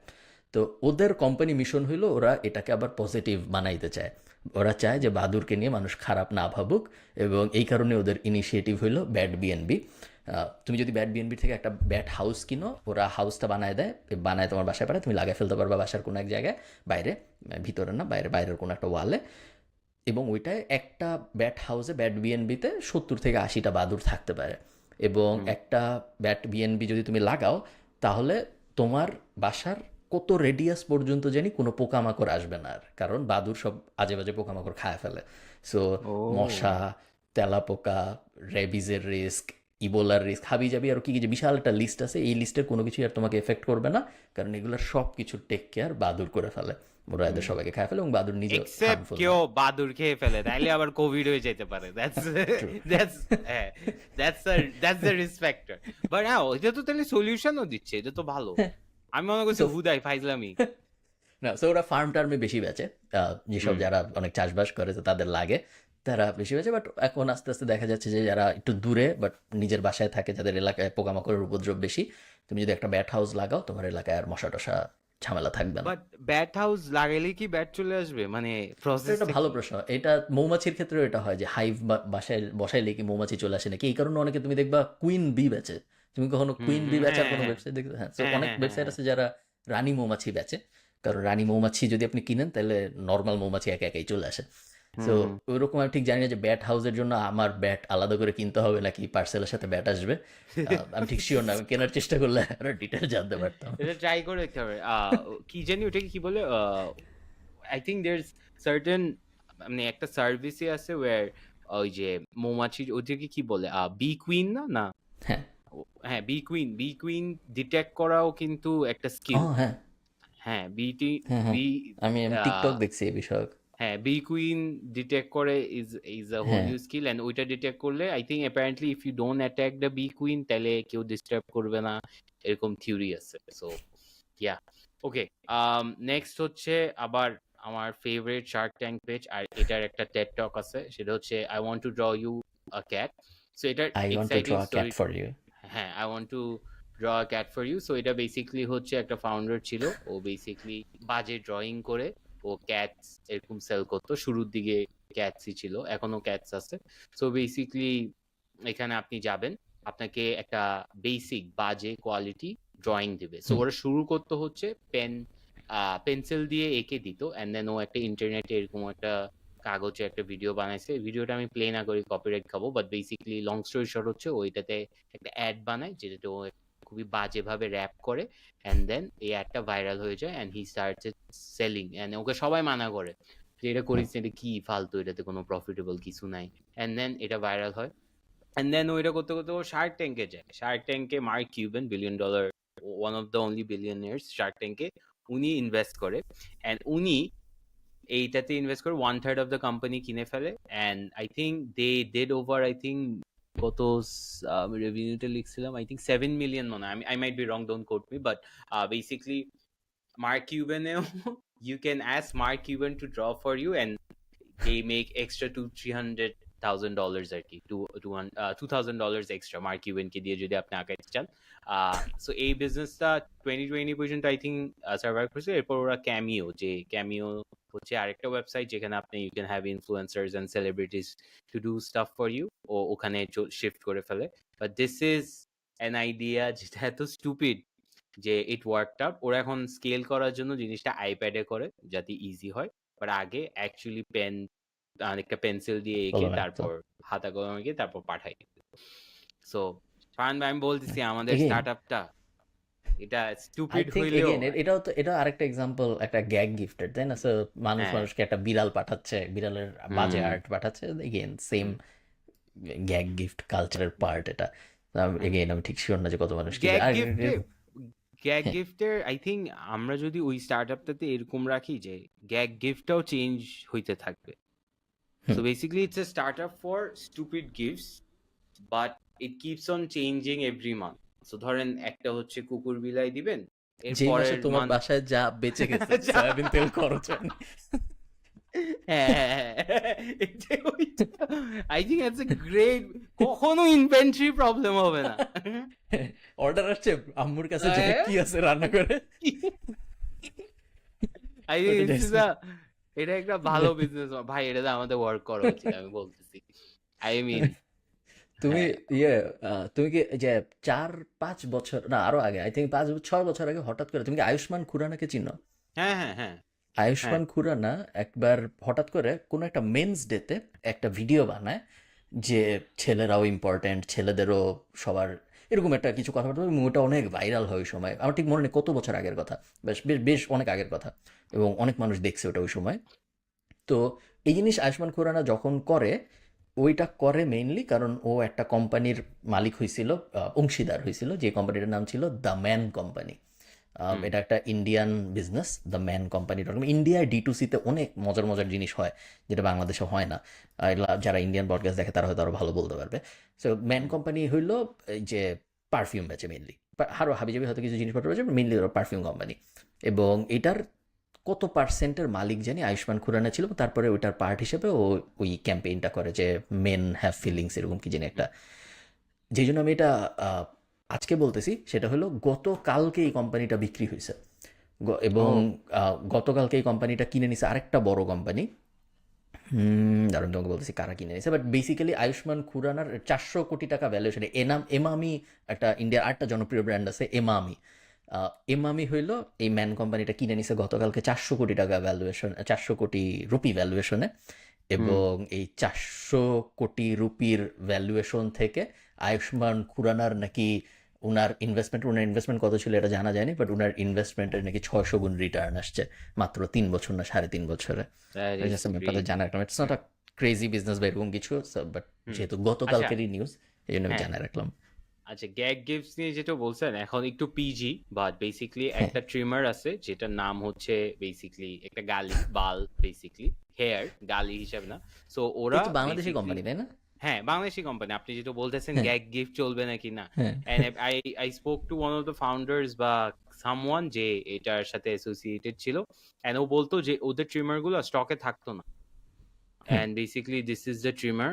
তো ওদের কোম্পানি মিশন হইলো ওরা এটাকে আবার পজিটিভ বানাইতে চায়। ওরা চায় যে বাদুরকে নিয়ে মানুষ খারাপ না ভাবুক, এবং এই কারণে ওদের ইনিশিয়েটিভ হইলো ব্যাট বিএনবি। তুমি যদি ব্যাট বিএনবি থেকে একটা ব্যাট হাউস কিনো, ওরা হাউসটা বানায় দেয়, বানায় তোমার বাসায় পারে, তুমি লাগাই ফেলতে পারবা বাসার কোনো এক জায়গায়, বাইরে, ভিতরে না বাইরে, বাইরের কোনো একটা ওয়ালে। এবং ওইটায় একটা ব্যাট হাউসে, ব্যাট বিএনবিতে 70 থেকে 80টা বাদুর থাকতে পারে। এবং হুম। একটা ব্যাট বিএনবি যদি তুমি লাগাও, তাহলে তোমার বাসার কত রেডিয়াস পর্যন্ত জানি কোনো পোকামাকড় আসবে না আর, কারণ বাদুর সব আজে বাজে পোকামাকড় খায় ফেলে। সো ও, মশা, তেলাপোকা, রেবিজের রিস্ক, ইবোলার রিস্ক, হাবি যাবি আরও কি কি যে বিশাল একটা লিস্ট আছে, এই লিস্টের কোনো কিছুই আর তোমাকে এফেক্ট করবে না, কারণ এগুলোর সব কিছু টেক কেয়ার বাদুর করে ফেলে। ওরা এদের হুম। সবাইকে খায় ফেলে এবং বাদুর নিজেও এক্সেপ্ট হার্মফুল কেউ না। বাদুর খেয়ে ফেলে তাইলে আবার কোভিড হয়ে যেতে পারে। That's true. দ্যাটস হ্যাঁ, that's the risk factor. But হ্যাঁ, এটা তো তাহলে সলিউশনও দিচ্ছে, এটা তো ভালো। আমি মনে করছি সো হুদাই ফাইজলামি। না, সো ওরা ফার্ম টার্মে বেশি বেচে, যেসব হুম, যারা অনেক চাষবাস করে তো তাদের লাগে, তারা বেশি বেচে। বাট এখন আস্তে আস্তে দেখা যাচ্ছে যে যারা একটু দূরে বাট নিজের বাসায় থাকে, যাদের এলাকায় পোকামাকড়ের উপদ্রব বেশি, তুমি যদি একটা ব্যাট হাউস লাগাও, তোমার এলাকায় আর মশা টশা ঝামেলা থাকবে না। বাট ব্যাট হাউস লাগাইলে কি ব্যাট চলে আসবে? মানে তো এটা প্রসেসটা ভালো কি? প্রশ্ন। এটা মৌমাছির ক্ষেত্রেও এটা হয় যে হাইভ বাসায় বসাইলে কি মৌমাছি চলে আসে নাকি, এই কারণে অনেকে তুমি দেখবা কুইন বি বেচে। তুমি কখনো হুম, কুইন বি হুম, বেচার হ্যাঁ, কোনো হ্যাঁ, ওয়েবসাইট দেখবে? হ্যাঁ, তো হ্যাঁ, অনেক হ্যাঁ, হ্যাঁ, ওয়েবসাইট হ্যাঁ। আছে যারা রানী মৌমাছি বেচে, কারণ রানী মৌমাছি যদি আপনি কিনেন তাহলে নর্মাল মৌমাছি একা একাই চলে আসে। সো হুম। ওইরকম আমি ঠিক জানি না যে ব্যাট হাউসের জন্য আমার ব্যাট আলাদা করে কিনতে হবে নাকি পার্সেলের সাথে ব্যাট আসবে। আমি ঠিক শিওর না, আমি কেনার চেষ্টা করলে আরো ডিটেল জানতে পারতাম। এটা ট্রাই করে দেখতে হবে। কি জানি ওটাকে কি বলে? আই থিংক দেয়ারস সার্টেন, মানে একটা সার্ভিসই আছে ওয়্যার ওই যে মৌমাছি ওদেরকে কি বলে? বি কুইন না? না। হ্যাঁ। হ্যাঁ, বি কুইন ডিটেক্ট করাও কিন্তু একটা ও স্কিল। হ্যাঁ। হ্যাঁ, হ্যাঁ হ্যাঁ, বি আমি টিকটক দেখছি এই বিষয়ক। হ্যাঁ, বি কুইন ডিটেক্ট করে ইজ আ হোল হ্যাঁ। নিউ স্কিল এন্ড ওইটা ডিটেক্ট করলে I think apparently if you don't attack the bee queen তাহলে কেউ ডিস্টার্ব করবে না, এরকম থিওরি আছে। সো ইয়া, ওকে। নেক্সট হচ্ছে আবার আমার ফেভারিট শার্ক ট্যাঙ্ক পেজ, আর এটার একটা টেড টক আছে, সেটা হচ্ছে I want to draw you a cat. So এটার I want to draw exciting a cat story, for you. হ্যাঁ, I want to draw a cat for you. So এটা basically হচ্ছে একটা ফাউন্ডার ছিল, ও basically বাজে ড্রয়িং করে ও cats এরকম sell করতো। শুরুর দিকে ক্যাটসই ছিল, এখনো ক্যাটস আছে। সো বেসিক্যালি এখানে আপনি যাবেন, আপনাকে একটা বেসিক বাজে কোয়ালিটি ড্রয়িং দিবে। সো ওরা শুরু করতে হচ্ছে পেন্সিল দিয়ে এঁকে দিত, অ্যান্ড দেন ও একটা ইন্টারনেটে এরকম একটা কাগজে একটা ভিডিও বানাইছে। ভিডিওটা আমি প্লে না করি কপিরাইট খাবো, but basically long story short হচ্ছে ওইটাতে একটা অ্যাড বানায়, যেটাতে ও খুবই বাজেভাবে র্যাপ করে, অ্যান্ড দেন এই অ্যাডটা ভাইরাল হয়ে যায়, and he starts selling, and okay সবাই মানা করে যে এটা করিস না, এটা কি ফালতু, এটাতে কোনো প্রফিটেবল কিছু নাই। অ্যান্ড দেন এটা ভাইরাল হয়, অ্যান্ড দেন ওইটা করতে করতে ও শার্ক ট্যাঙ্কে যায়। শার্ক ট্যাঙ্কে mark Cuban, $1 billion, one of the only billionaires Shark ট্যাঙ্কে, উনি ইনভেস্ট করে, অ্যান্ড উনি এইটাতে ইনভেস্ট করে 1/3 অফ দ্য কোম্পানি কিনে ফেলে। And I think they did over, I think কত রেভিনিউটা লিখছিলাম, আই থিঙ্ক 7 মিলিয়ন মনে হয়, I might be wrong, don't quote me, but basically Mark কিউবেনেও you can ask Mark Cuban to draw for you, and they make extra $200,000 আর কি, $2,000 extra mark কিউবেনকে দিয়ে যদি আপনি আঁকাইতে চান। সো এই বিজনেসটা 2020 পর্যন্ত আই থিঙ্ক সার্ভাইভ করছে। এরপর ওরা ক্যামিও, যে ক্যামিও হচ্ছে আরেকটা ওয়েবসাইট যেখানে আপনি you can have influencers and celebrities to do stuff for you, ও ওখানে শিফট করে ফেলে। But this is an idea যেটা এত স্টুপিড যে ইট ওয়ার্কড আউট। ওরা এখন স্কেল করার জন্য জিনিসটা আইপ্যাডে করে যাতে ইজি হয়, বাট আগে অ্যাকচুয়ালি একটা পেন্সিল দিয়ে এঁকে কলম আঁকতো। তারপর হাতা কলম এঁকে তারপর পাঠাই। সো ফারহান ভাই, আমি বলতেছি আমাদের Again, স্টার্টআপটা এটা আই স্টুপিড থিঙ্ক হইলেও এগেন এটাও আরেকটা এক্সাম্পল, একটা গ্যাগ গিফটের, তাই না? সো মানুষ হ্যাঁ, মানুষকে একটা বিড়াল পাঠাচ্ছে, বিড়ালের বাজে হুম, আর্ট পাঠাচ্ছে, এগেন সেম হুম। গ্যাগ গিফট কালচারের পার্ট এটা। এগেন আমি ঠিক শিওর না যে কত মানুষ কিনবে। গ্যাগ আর গিফটে গ্যাগ হ্যাঁ, গিফটের আই থিঙ্ক আমরা যদি ওই স্টার্টআপটাতে এরকম রাখি যে গ্যাগ গিফটটাও চেঞ্জ হইতে থাকবে। So hmm, basically, it's a startup for stupid gifts, but it keeps on changing every month. So ধরেন একটা হচ্ছে কুকুর বিলাই দিবেন, এর যেই মাসে পরের তোমার মান্থ বাসায় যা বেঁচে গেছে, সয়াবিন তেল খরচ হয়নি, I think it's a great, কখনো ইনভেন্টরি প্রবলেম হবে না। অর্ডার আসছে আম্মুর কাছে, যে কি আছে রান্না করে। I But think it this is- is এটা একটা ভালো বিজনেস ভাই, এটাতে আমাদের ওয়ার্ক করা উচিত, আমি বলতেছি। আই মিন, তুমি হ্যাঁ, ইয়ে তুমি কি যে 4-5 বছর না আরো আগে, আই থিঙ্ক 5-6 বছর আগে হঠাৎ করে, তুমি কি আয়ুষ্মান খুরানাকে চিনো? হ্যাঁ, হ্যাঁ, হ্যাঁ, হ্যাঁ, আয়ুষ্মান খুরানা একবার হঠাৎ করে কোনো একটা মেন্স ডেতে একটা ভিডিও বানায়, যে ছেলেরাও ইম্পর্ট্যান্ট, ছেলেদেরও সবার, এরকম একটা কিছু কথাবার্তা, এবং ওটা অনেক ভাইরাল হয় ওই সময়। আমার ঠিক মনে নেই কত বছর আগের কথা, বেশ বেশ বেশ অনেক আগের কথা, এবং অনেক মানুষ দেখছে ওটা ওই সময়। তো এই জিনিস আয়ুষ্মান খুরানা যখন করে, ওইটা করে মেইনলি কারণ ও একটা কোম্পানির মালিক হয়েছিল, অংশীদার হয়েছিল, যে কোম্পানিটার নাম ছিল দ্য ম্যান কোম্পানি। হুম, এটা একটা Indian business, the man company. ইন্ডিয়ায় D2Cতে অনেক মজার মজার জিনিস হয়, যেটা বাংলাদেশে হয় না। এগুলা যারা ইন্ডিয়ান ব্রডকাস্ট দেখে তারা হয়তো আরও ভালো বলতে পারবে। সো ম্যান হুম, কোম্পানি হইলো এই যে পারফিউম বেচে মেইনলি, আরও হাবিজাবি হয়তো কিছু জিনিসপত্র বেচে, মেইনলি ওরা পারফিউম কোম্পানি। এবং এটার কত পার্সেন্টের মালিক জানি আয়ুষ্মান খুরানা ছিল। তারপরে ওইটার পার্ট হিসেবে ও ওই ক্যাম্পেইনটা করে যে মেন হ্যাভ ফিলিংস, এরকম কি জানি একটা। যেই জন্য আমি এটা আহ, আজকে বলতেছি, সেটা হলো গতকালকে এই কোম্পানিটা বিক্রি হয়েছে, এবং ও, গতকালকে এই কোম্পানিটা কিনে নিছে আরেকটা বড় কোম্পানি। দারুণ, তোমাকে বলতেছি কারা কিনে নিছে, বাট বেসিক্যালি আয়ুষ্মান খুরানার 400 কোটি টাকা ভ্যালুয়েশনে এমামি, একটা ইন্ডিয়ার আরেকটা জনপ্রিয় ব্র্যান্ড আছে এমামি। এমামি হইল এই ম্যান কোম্পানিটা কিনে নিছে গতকালকে 400 কোটি টাকা ভ্যালুয়েশন, 400 কোটি রুপি ভ্যালুয়েশনে। হুম, এবং এই 400 কোটি রুপির ভ্যালুয়েশন থেকে আয়ুষ্মান খুরানার নাকি ওনার ইনভেস্টমেন্ট কত ছিল এটা জানা যায়নি, বাট ওনার ইনভেস্টমেন্টের নাকি 600 গুণ রিটার্ন আসছে মাত্র 3 বছর না 3.5 বছরে। দ্যাট ইজ ব্যাপারটা গ্রেট। জানা রাখলাম, it's not a crazy business বা এরকম কিছু, বাট হুম, যেহেতু আচ্ছা, গতকালকেরই নিউজ, এই জন্য আমি হ্যাঁ, জানা রাখলাম। আচ্ছা, গ্যাগ গিফটস নিয়ে যেটা বলছেন এখন একটু পিজি, বাট বেসিক্যালি হ্যাঁ, একটা ট্রিমার আছে যেটার নাম হচ্ছে বেসিক্যালি একটা গালি বাল, বেসিক্যালি হেয়ার, গালি হিসাবে না। সো ওরা এটা বাংলাদেশি বেসিক্যালি, কোম্পানি তাই না? হ্যাঁ, বাংলাদেশি কোম্পানি। আপনি যেটা বলতেছেন হ্যাঁ, গ্যাগ গিফট চলবে নাকি না, হ্যাঁ, and I spoke to one of the founders বা সামওয়ান যে এটার সাথে অ্যাসোসিয়েটেড ছিল, এন্ড ও বলতো যে ওদের ট্রিমার গুলো স্টকে থাকতো না, hmm, and basically this is the trimmer,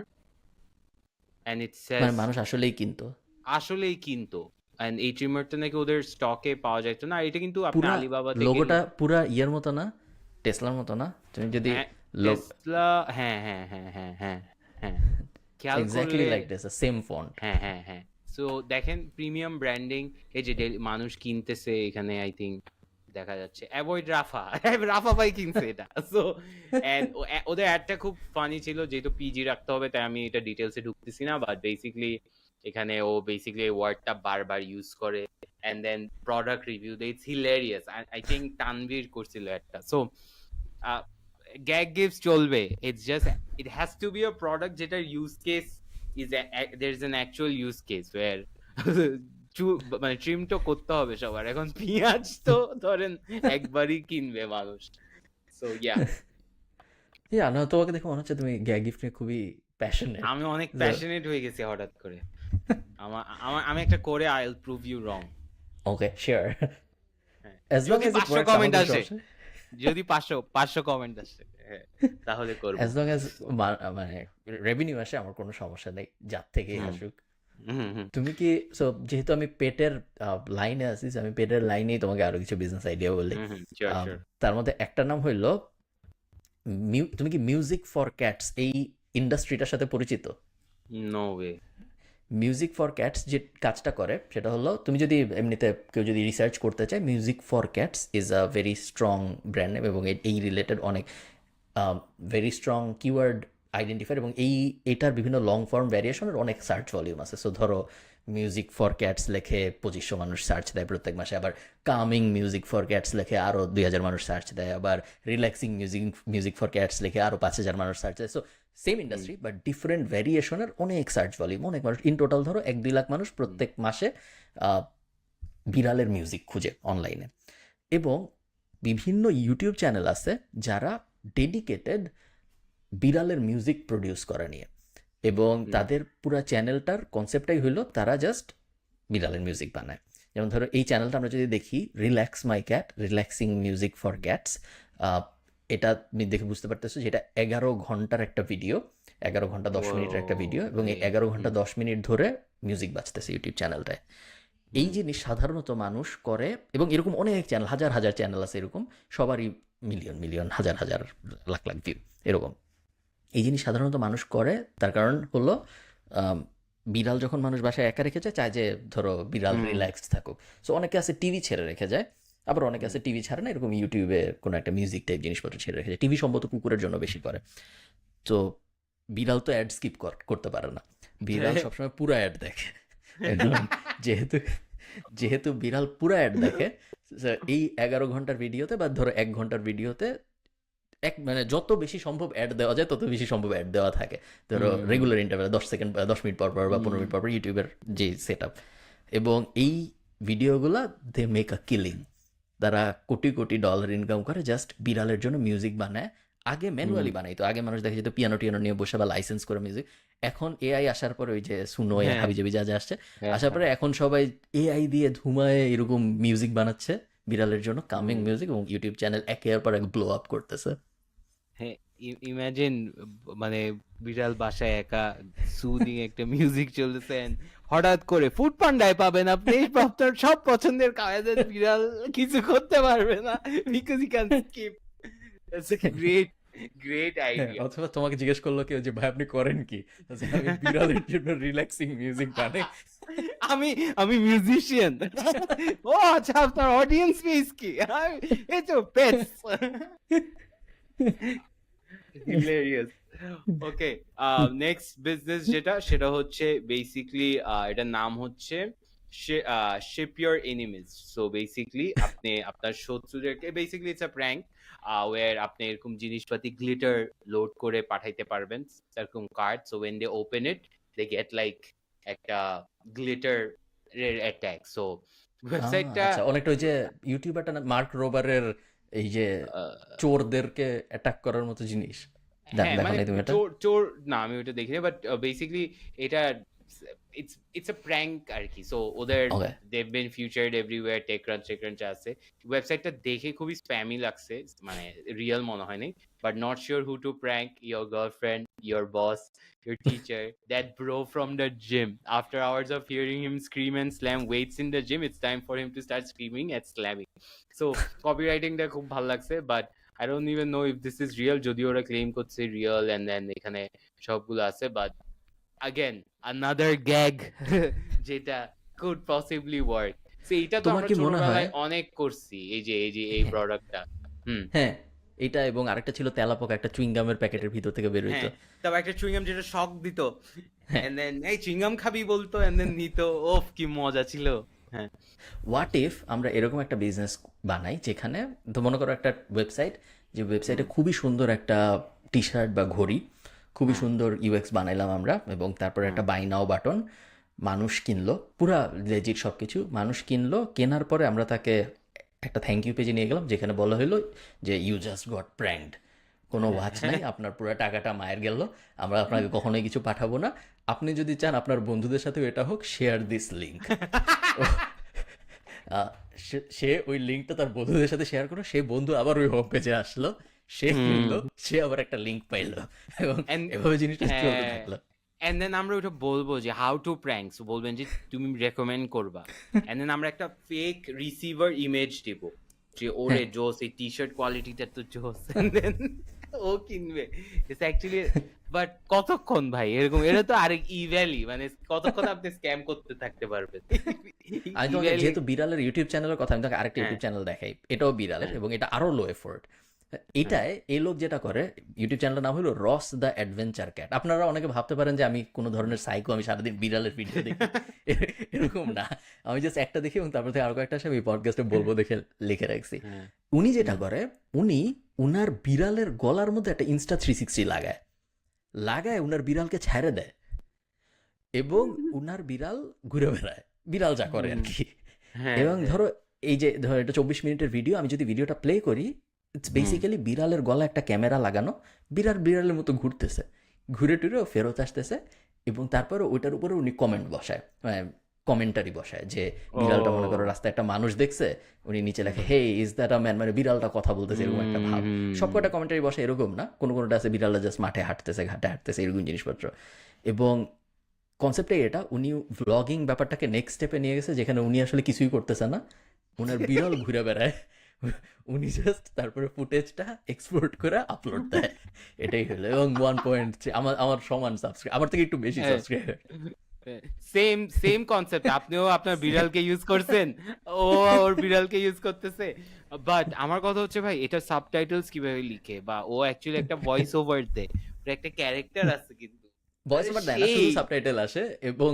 and it মানে সেজ মানুষ আসলেই কিনতো আসলেই কিনতো, এন্ড এই ট্রিমারটা নাকি ওদের স্টকে পাওয়া যেত না। আর এটা কিন্তু আপনি পুরা আলিবাবাতে গেলে, লোগোটা পুরা ইয়ের মতো না, টেসলার মতো না? তুমি যদি হ্যাঁ লোগ টেসলা, হ্যাঁ হ্যাঁ হ্যাঁ হ্যাঁ হ্যাঁ হ্যাঁ, খেয়াল এক্স্যাক্টলি করলে, লাইক টেসলা, সেম ফন্ট। হ্যাঁ হ্যাঁ হ্যাঁ। সো দেখেন প্রিমিয়াম ব্র্যান্ডিং, এই যে মানুষ কিনতেছে এখানে, আই থিঙ্ক দেখা যাচ্ছে অ্যাভয়েড রাফা, রাফা ভাই কিনছে এটা। সো ওদের অ্যাডটা খুব ফানি ছিল, যেহেতু পিজি রাখতে হবে তাই আমি এটা ডিটেলসে ঢুকতেছি না, বাট বেসিক্যালি এখানে ও বেসিক্যালি ওয়ার্ডটা বারবার ইউজ করে, এন্ড দেন প্রোডাক্ট রিভিউ দেয়, it's hilarious. I think Tanvir করছিল একটা। সো গ্যাগ গিফটস চলবে, it's just it has to be a product যেটার use case is there is an actual use case where মানে trim তো করতে হবে সবার। এখন পেঁয়াজ তো ধরেন একবারই কিনবে মানুষ। সো ইয়া, ইয়া না, তোমাকে দেখে মনে হচ্ছে তুমি গ্যাগ গিফট নিয়ে খুবই প্যাশনেট। আমি অনেক প্যাশনেট হয়ে গেছি হঠাৎ করে। আমি একটা করে I will prove you wrong. Okay sure, হ্যাঁ, অ্যাজ লং যদি অ্যাজ ইট 500 ওয়ার্কস আমার কমেন্ট কোনো আসে, সমস্যা, যদি 500 কমেন্ট আসে, হ্যাঁ, তাহলে করব। অ্যাজ লং অ্যাজ মানে রেভিনিউ আসে আমার কোনো সমস্যা নেই, যার থেকেই হুম আসুক। হুম হুম তুমি কি, সো যেহেতু আমি পেটের লাইনে আছি, so আমি পেটের লাইনেই তোমাকে আরো কিছু বিজনেস আইডিয়া বলি। হুম, শিওর আম, শিওর। তার মধ্যে একটা নাম হইলো তুমি কি মিউজিক ফর ক্যাটস এই ইন্ডাস্ট্রিটার সাথে পরিচিত? No way. Music for cats যে কাজটা করে সেটা হলো, তুমি যদি এমনিতে কেউ যদি রিসার্চ করতে চায়, music for cats is a very strong brand name, এবং এই রিলেটেড অনেক ভেরি স্ট্রং কিওয়ার্ড আইডেন্টিফায়ার, এবং এটার বিভিন্ন লং ফর্ম ভ্যারিয়েশনের অনেক সার্চ ভলিউম আছে। সো ধরো মিউজিক ফর ক্যাটস লেখে 2500 মানুষ সার্চ দেয় প্রত্যেক মাসে, আবার কামিং মিউজিক ফর ক্যাটস লেখে আরও 2000 মানুষ সার্চ দেয়, আবার রিল্যাক্সিং মিউজিক ফর ক্যাটস লেখে আরও 5000 মানুষ সার্চ দেয়। So same industry but different ভ্যারিয়েশনের অনেক সার্চ ভলিউম, অনেক মানুষ, ইন টোটাল ধরো 1-2 লাখ মানুষ প্রত্যেক মাসে আহ, বিড়ালের মিউজিক খুঁজে অনলাইনে। এবং বিভিন্ন ইউটিউব চ্যানেল আছে যারা ডেডিকেটেড বিড়ালের মিউজিক প্রডিউস করা নিয়ে, এবং তাদের পুরো চ্যানেলটার কনসেপ্টটাই হলো তারা জাস্ট বিড়ালের মিউজিক বানায়। যেমন ধরো এই চ্যানেলটা আমরা যদি দেখি, relax my cat, relaxing music for cats, এটা তুমি দেখে বুঝতে পারতেছো যে এটা 11 ঘন্টার একটা ভিডিও, 11 ঘন্টা 10 মিনিটের একটা ভিডিও, এবং এই 11 ঘন্টা 10 মিনিট ধরে মিউজিক বাজতেছে ইউটিউব চ্যানেলটায়। এই জিনিস সাধারণত মানুষ করে, এবং এরকম অনেক চ্যানেল, হাজার হাজার চ্যানেল আছে এরকম, সবারই মিলিয়ন মিলিয়ন, হাজার হাজার, লাখ লাখ ভিউ এরকম। এই জিনিস সাধারণত মানুষ করে, তার কারণ হলো বিড়াল যখন মানুষ বাসায় একা রেখে যায়, চায় যে ধরো বিড়াল রিল্যাক্স থাকুক। সো অনেকে আছে টিভি ছেড়ে রেখে যায়, আবার অনেকে আছে টিভি ছাড়ে না, এরকম ইউটিউবে কোনো একটা মিউজিক টাইপ জিনিসপত্র ছেড়ে রেখে যায়। টিভি সম্ভবত কুকুরের জন্য বেশি করে। তো বিড়াল তো অ্যাড স্কিপ করতে পারে না, বিড়াল সবসময় পুরো অ্যাড দেখে। এখন যেহেতু যেহেতু বিড়াল পুরো অ্যাড দেখে, so এই 11 ঘন্টার ভিডিওতে বা ধরো 1 ঘন্টার ভিডিওতে মানে যত বেশি সম্ভব অ্যাড দেওয়া যায় তত বেশি সম্ভব অ্যাড দেওয়া থাকে। ধরো রেগুলার ইন্টারভ্যাল 10 সেকেন্ড, 10 মিনিট পর পর বা 15 মিনিট পর পর, ইউটিউবের যে সেট আপ। এবং এই ভিডিওগুলা দে মেক আ কিলিং, তারা কোটি কোটি ডলার ইনকাম করে জাস্ট বিড়ালের জন্য মিউজিক বানায়। আগে ম্যানুয়ালি বানাইতো, আগে মানুষ দেখে যেত পিয়ানো টিয়ানো নিয়ে বসে বা লাইসেন্স করে মিউজিক। এখন এআই আসার পরে, ওই যে সুনো হাবিজাবি যা যা আসছে, আসার পরে এখন সবাই এআই দিয়ে ধুমায় এরকম মিউজিক বানাচ্ছে বিড়ালের জন্য, কামিং মিউজিক, এবং ইউটিউব চ্যানেল একের পর এক ব্লো আপ করতেছে। হ্যাঁ, ইমাজিন মানে বিড়াল বাসায় একা সুদিং একটা মিউজিক চলতেছে, and হঠাৎ করে ফুড পান্ডায় পাবেন আপনি আপনার সব পছন্দের কায়দার বিড়াল কিছু করতে পারবে না, because you can skip. It's a great great idea. অথবা তোমাকে জিজ্ঞেস করলো কেউ যে ভাই আপনি করেন কি, বলছে, আমি বিড়ালের জন্য রিল্যাক্সিং মিউজিক বানাই। আমি আমি মিউজিশিয়ান। ও আচ্ছা, আপনার অডিয়েন্স বেস কি? এই তো pets. Hilarious. Okay, next business যেটা, সেটা হচ্ছে বেসিক্যালি এটার নাম হচ্ছে ship your enemies. So basically আপনি আপনার শত্রুদেরকে, basically it's a prank where আপনি এরকম জিনিসপাতি গ্লিটার লোড করে পাঠাইতে পারবেন, এরকম card. So when they open it they get like একটা গ্লিটার অ্যাটাক। সো ওয়েবসাইটটা আচ্ছা, অনেকটা ওই যে ইউটিউবারটা মার্ক রোবারের এই যে চোরদেরকে অ্যাটাক করার মতো জিনিস, হ্যাঁ দেখো মানে নাই তুমি এটা? চোর চোর না, আমি ওটা দেখিনি, বাট বেসিক্যালি এটা it's a prank আর কি। সো ওদের ওকে they've been featured everywhere, TechCrunch আছে। ওয়েবসাইটটা দেখে খুবই স্প্যামি লাগছে, মানে রিয়েল মনে হয় নাই। But not sure who to prank, your girlfriend, your boss, your teacher, that bro from the gym. After hours of hearing him scream and slam weights in the gym, it's time for him to start screaming and slamming. So copywritingটা খুব ভালো লাগছে, but I don't even know if this is real, যদিও ওরা claim করছে real, and then এখানে সবগুলো আছে, but again another gag যেটা could possibly work. So এটা তো তোমার আমরা কি মনে হয় ছোটবেলায় অনেক করছি, এই হ্যাঁ প্রোডাক্টটা। হুম। হ্যাঁ এটা এবং আরেকটা ছিল তেলাপোকা একটা চুইংগামের প্যাকেটের ভিতর থেকে বের হইতো হ্যাঁ, তারপর একটা চুইংগাম যেটা শক দিত, হ্যাঁ and then এই চুইংগাম খাবি বলতো, and then নিত। ওফ কি মজা ছিল। হ্যাঁ হোয়াট ইফ আমরা এরকম একটা বিজনেস বানাই যেখানে তো মনে করো একটা ওয়েবসাইট, যে ওয়েবসাইটে খুবই সুন্দর একটা টি শার্ট বা ঘড়ি, খুবই হুম সুন্দর ইউএক্স বানাইলাম আমরা, এবং তারপরে হুম একটা বাই নাও বাটন, মানুষ কিনলো, পুরা লেজিট সব কিছু, মানুষ কিনলো, কেনার পরে আমরা তাকে একটা থ্যাংক ইউ পেজে নিয়ে গেলাম যেখানে বলা হলো যে ইউ জাস্ট গট প্র্যাঙ্কড, কোনো ওয়াচ নাই, আপনার পুরো টাকাটা মায়ের গেল, আমরা আপনাকে কখনোই কিছু পাঠাবো না, আপনি যদি চান আপনার বন্ধুদের সাথেও এটা হোক, শেয়ার দিস লিঙ্ক। সে ওই লিঙ্কটা তার বন্ধুদের সাথে শেয়ার করলো, সেই বন্ধু আবার ওই হোম পেজে আসলো, সে কিনলো, সে আবার একটা লিঙ্ক পাইলো, এবং and এভাবে জিনিসটা চলতে হ্যাঁ, থাকলো। and then আমরা ওটা বলবো যে হাউ টু প্র্যাঙ্ক, বলবেন যে তুমি রেকমেন্ড করবা, and then আমরা একটা ফেক রিসিভার ইমেজ দিব যে ওরে হ্যাঁ জোস, এই টি শার্ট কোয়ালিটিটা তো জোস, and then ও কিনবে। ইটস অ্যাকচুয়ালি, বাট কতক্ষণ ভাই এরকম, এটা তো আরেক ইভ্যালি, মানে কতক্ষণ আপনি স্ক্যাম করতে থাকতে পারবেন। আমি তোমাকে ইভ্যালি। যেহেতু বিড়ালের ইউটিউব চ্যানেলের কথা, আমি তোমাকে আরেকটা হ্যাঁ ইউটিউব চ্যানেল দেখাই, এটাও বিড়ালের হ্যাঁ এবং এটা আরো লো এফোর্ট। হ্যাঁ এটায় এই লোক যেটা করে, ইউটিউব চ্যানেলের নাম হলো রস দ্য অ্যাডভেঞ্চার ক্যাট। আপনারা অনেকে ভাবতে পারেন যে আমি কোনো ধরনের সাইকো, আমি সারাদিন বিড়ালের ভিডিও দেখি, এরকম না, আমি জাস্ট একটা দেখি এবং তারপর থেকে আরো কয়েকটা আসে, আমি পডকাস্টে বলবো দেখে লিখে রাখছি। হ্যাঁ উনি যেটা হুম করে, উনি উনার বিড়ালের গলার মধ্যে একটা ইনস্টা 360 লাগায়, উনার বিড়ালকে ছেড়ে দেয়, এবং উনার বিড়াল ঘুরে বেড়ায়, বিড়াল যা করে আর হুম, কি। হ্যাঁ এবং হ্যাঁ ধরো এই যে ধরো এটা 24 মিনিটের ভিডিও, আমি যদি ভিডিওটা প্লে করি, ইটস হুম বেসিক্যালি বিড়ালের গলায় একটা ক্যামেরা লাগানো, বিড়ালের মতো ঘুরতেছে, ঘুরে টুরে ও ফেরত আসতেছে, এবং তারপরে ওইটার উপরে উনি কমেন্ট বসায়, মানে কমেন্টারি বসায়, যে বিড়ালটা মনে করো ও রাস্তায় একটা মানুষ দেখছে, উনি নিচে লেখে হে ইজ দ্যাট আ ম্যান, মানে বিড়ালটা কথা বলতেছে এরকম একটা ভাব। সব কটা কমেন্টারি বসে এরকম না, কোনোটা আছে বিড়ালটা জাস্ট মাঠে হাঁটতেছে, ঘাটে হাঁটতেছে, এরকম জিনিসপত্র। এবং কনসেপ্টটাই এটা, উনি ভ্লগিং ব্যাপারটাকে নেক্সট স্টেপে নিয়ে গেছে, যেখানে উনি আসলে কিছুই করতেছে না, ওনার বিড়াল ঘুরে বেড়ায়, উনি জাস্ট তারপরে ফুটেজটা এক্সপোর্ট করে আপলোড দেয়, এটাই হলো। এবং 1.3 আমার সমান সাবস্ক্রাইব, আমার থেকে একটু বেশি সাবস্ক্রাইবার। সেম সেম কনসেপ্ট, আপনিও আপনার বিড়ালকে ইউজ করছেন, ও ওর বিড়ালকে ইউজ করতেছে। বাট আমার কথা হচ্ছে ভাই, এটা সাবটাইটেলস কিভাবে লিখে, বা ও অ্যাকচুয়ালি একটা ভয়েস ওভার দেয়, ওর একটা ক্যারেক্টার আছে কিন্তু, ভয়েস আরে ওভার দেয় না, শুধু সেই, সাবটাইটেল আসে, এবং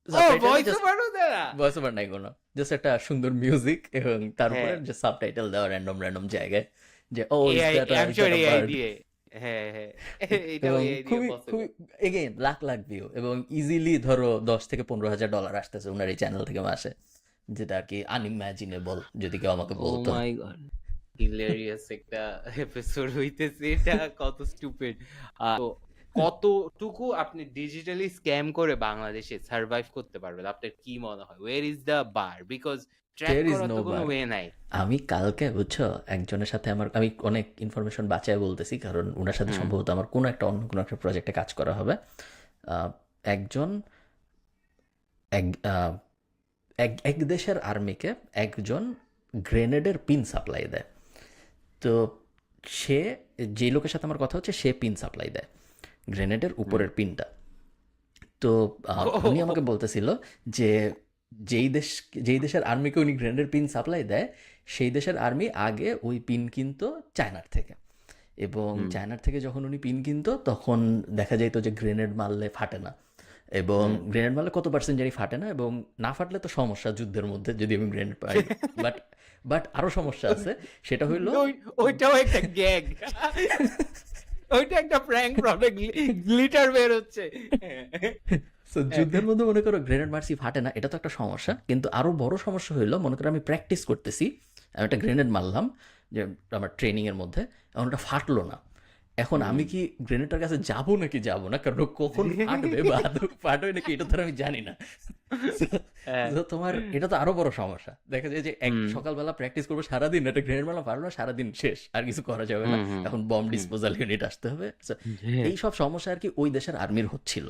ও সাবটাইটেলে ভয়েস জাস্ট ওভারও দেয় না। ভয়েস ওভার নাই কোনো, জাস্ট একটা সুন্দর মিউজিক, এবং তারপরে হ্যাঁ যে সাবটাইটেল দেওয়া র্যান্ডম জায়গায়, যে ও is AI, that I am is sure that a AI Bard. দিয়ে। হ্যাঁ হ্যাঁ এটাও এবং এআই দিয়ে খুবই পসিবল। খুবই এগেইন লাখ লাখ ভিউ, এবং ইজিলি ধরো 10 থেকে $15,000 আসতেছে ওনার এই চ্যানেল থেকে মাসে, যেটা আর কি আনইম্যাজিনেবল যদি কেউ আমাকে ও বলতো। মাই গড, হিলেরিয়াস একটা এপিসোড হইতেছে এটা, কত স্টুপিড। তো কতটুকু আপনি ডিজিটালি স্ক্যাম করে বাংলাদেশে সার্ভাইভ করতে পারবেন, আপনার কি মনে হয়? Where is the bar? Because track there is করার নো তো কোনো বার। ওয়ে নাই। আমি কালকে বুঝছো একজনের সাথে আমি অনেক ইনফরমেশন বাঁচায় বলতেছি, কারণ ওনার সাথে হুম সম্ভবত আমার অন্য কোনো একটা প্রজেক্টে কাজ করা হবে। আহ, একজন এক আহ, এক দেশের আর্মিকে একজন গ্রেনেডের পিন সাপ্লাই দেয়। তো সে, যে লোকের সাথে আমার কথা হচ্ছে, সে পিন সাপ্লাই দেয়, গ্রেনেডের হুম উপরের পিনটা। তো উনি আমাকে বলতেছিল যে যেই দেশের আর্মিকে উনি গ্রেনেডের পিন সাপ্লাই দেয়, সেই দেশের আর্মি আগে ওই পিন কিনতো চায়নার থেকে, এবং হুম চায়নার থেকে যখন উনি পিন কিনতো তখন দেখা যেত যে গ্রেনেড মারলে ফাটে না, এবং হুম গ্রেনেড মারলে কত পার্সেন্ট জানি ফাটে না, এবং না ফাটলে তো সমস্যা যুদ্ধের মধ্যে যদি আমি গ্রেনেড পাই। বাট বাট আরও সমস্যা আছে, সেটা হইলো ওইটাও একটা গ্যাগ, ওইটা একটা প্র্যাঙ্ক প্রোডাক্ট, গ্লিটার বের হচ্ছে। সো যুদ্ধের মধ্যে মনে করো গ্রেনেড মারছি ফাটে না, এটা তো একটা সমস্যা, কিন্তু আরও বড় সমস্যা হইলো, মনে করো আমি প্র্যাকটিস করতেছি, আমি একটা গ্রেনেড মারলাম যে আমার ট্রেনিংয়ের মধ্যে, এখন ওটা ফাটলো না, এখন আমি কি গ্রেনেডটার কাছে যাবো নাকি যাবো না, কারণ ও কখন ফাটবে বা আদৌ ফাটবে নাকি এটা তো আমি জানি না। হ্যাঁ। তো তোমার এটা তো আরো বড় সমস্যা। দেখা যায় যে এক হুম সকালবেলা প্র্যাকটিস করবো সারাদিন, একটা গ্রেনেড মারলাম ফাটলো, সারাদিন শেষ, আর কিছু করা যাবে না। হুম এখন বম হুম ডিসপোজাল ইউনিট আসতে হবে। So, হুম এই সব সমস্যা আর কি ওই দেশের আর্মির হচ্ছিল,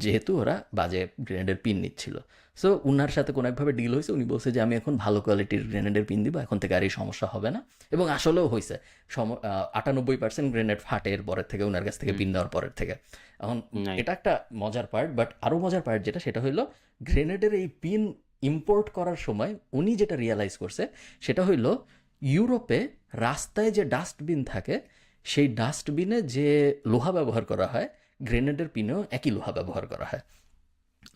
যেহেতু ওরা বাজে গ্রেনেডের পিন নিচ্ছিল। সো উনার সাথে কোনো একভাবে ডিল হয়েছে, উনি বলছে যে আমি এখন ভালো কোয়ালিটির গ্রেনেডের পিন দিব, এখন থেকে আর এই সমস্যা হবে না। এবং আসলেও হয়েছে, 98% গ্রেনেড ফাটে এর পরের থেকে, উনার কাছ থেকে পিন দেওয়ার পরের থেকে। এখন নাই এটা একটা মজার পার্ট, বাট আরও মজার পার্ট যেটা, সেটা হইলো গ্রেনেডের এই পিন ইম্পোর্ট করার সময় উনি যেটা রিয়েলাইজ করছে সেটা হইলো ইউরোপে রাস্তায় যে ডাস্টবিন থাকে, সেই ডাস্টবিনে যে লোহা ব্যবহার করা হয়, গ্রেনেডের পিনেও একই লোহা ব্যবহার করা হয়।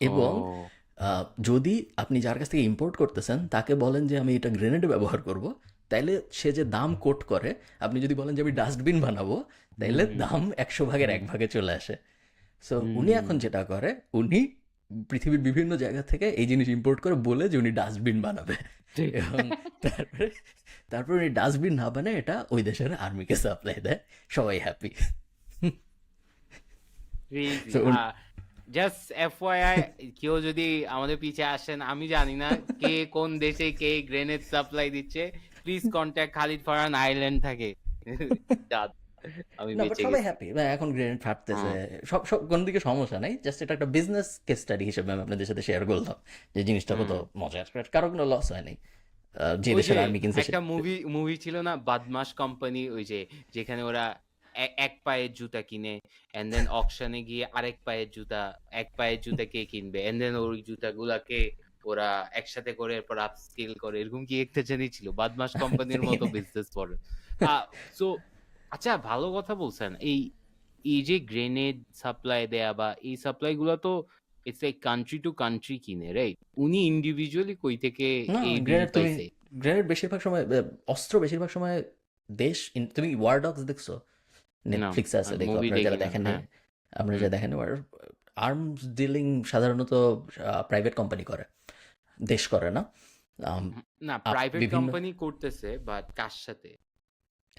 এবং ও যদি আপনি যার কাছ থেকে ইম্পোর্ট করতেছেন তাকে বলেন যে আমি এটা গ্রেনেডে ব্যবহার করব, তাইলে সে যে দাম কোট করে, আপনি যদি বলেন যে আমি ডাস্টবিন বানাবো, তাইলে দাম 100 ভাগের 1 ভাগে চলে আসে। সো উনি এখন যেটা করে, উনি পৃথিবীর বিভিন্ন জায়গা থেকে এই জিনিস ইম্পোর্ট করে বলে যে উনি ডাস্টবিন বানাবে, ঠিক এবং তারপরে তারপরে উনি ডাস্টবিন না বানায় এটা ওই দেশের আর্মিকে সাপ্লাই দেয়, সবাই happy. Crazy. So just FYI, কেউ যদি আমাদের পিছে আসেন, আমি জানি না কে কোন দেশে কে গ্রেনেড সাপ্লাই দিচ্ছে, please contact Khalid Farhan island থাকে। যাক, আমি না, বাট বেঁচে সবাই গেছি। হ্যাপি, এখন গ্রেনেড ফাটতেছে, হুম সব সব কোনো দিকে সমস্যা নাই, জাস্ট এটা একটা বিজনেস কেস স্টাডি হিসেবে আমি আপনাদের সাথে শেয়ার করলাম যে জিনিসটা কত হুম মজার, কারো কোনো লস হয় নাই। যে ওই দেশের যে আর্মি কিনছে একটা মুভি ছিল না, বাদমাশ কোম্পানি, ওই যে যেখানে ওরা এক পায়ের জুতা কিনে, এন্ড দেন অকশনে গিয়ে আরেক পায়ের জুতা, এক পায়ের জুতা কে কিনবে, এন্ড দেন ওই জুতাগুলাকে ওরা একসাথে করে এরপর আপস্কেল করে, এরকম কি একটা জানি ছিল, বাদমাশ কোম্পানির মতো বিজনেস করে। সো আচ্ছা, ভালো কথা বলছেন। এই এই যে গ্রেনেড সাপ্লাই দেয়া বা এই সাপ্লাই গুলো তো it's like country to country কিনে, রাইট? উনি ইন্ডিভিজুয়ালি কই থেকে না, এই বিল গ্রেনেড তুমি পাইছে? গ্রেনেড বেশিরভাগ সময় অস্ত্র বেশিরভাগ সময় তুমি ওয়ার ডগস দেখছো? না, নেটফ্লিক্সে আছে, দেখো মুভি আপনারা দেখি যারা না। দেখেন নাই। হ্যাঁ। আপনারা হুম। যারা দেখেন, আর্মস ডিলিং সাধারণত প্রাইভেট কোম্পানি করে, দেশ করে না। আম, না, প্রাইভেট বিভিন্ন, কোম্পানি করতেছে, বাট কার সাথে?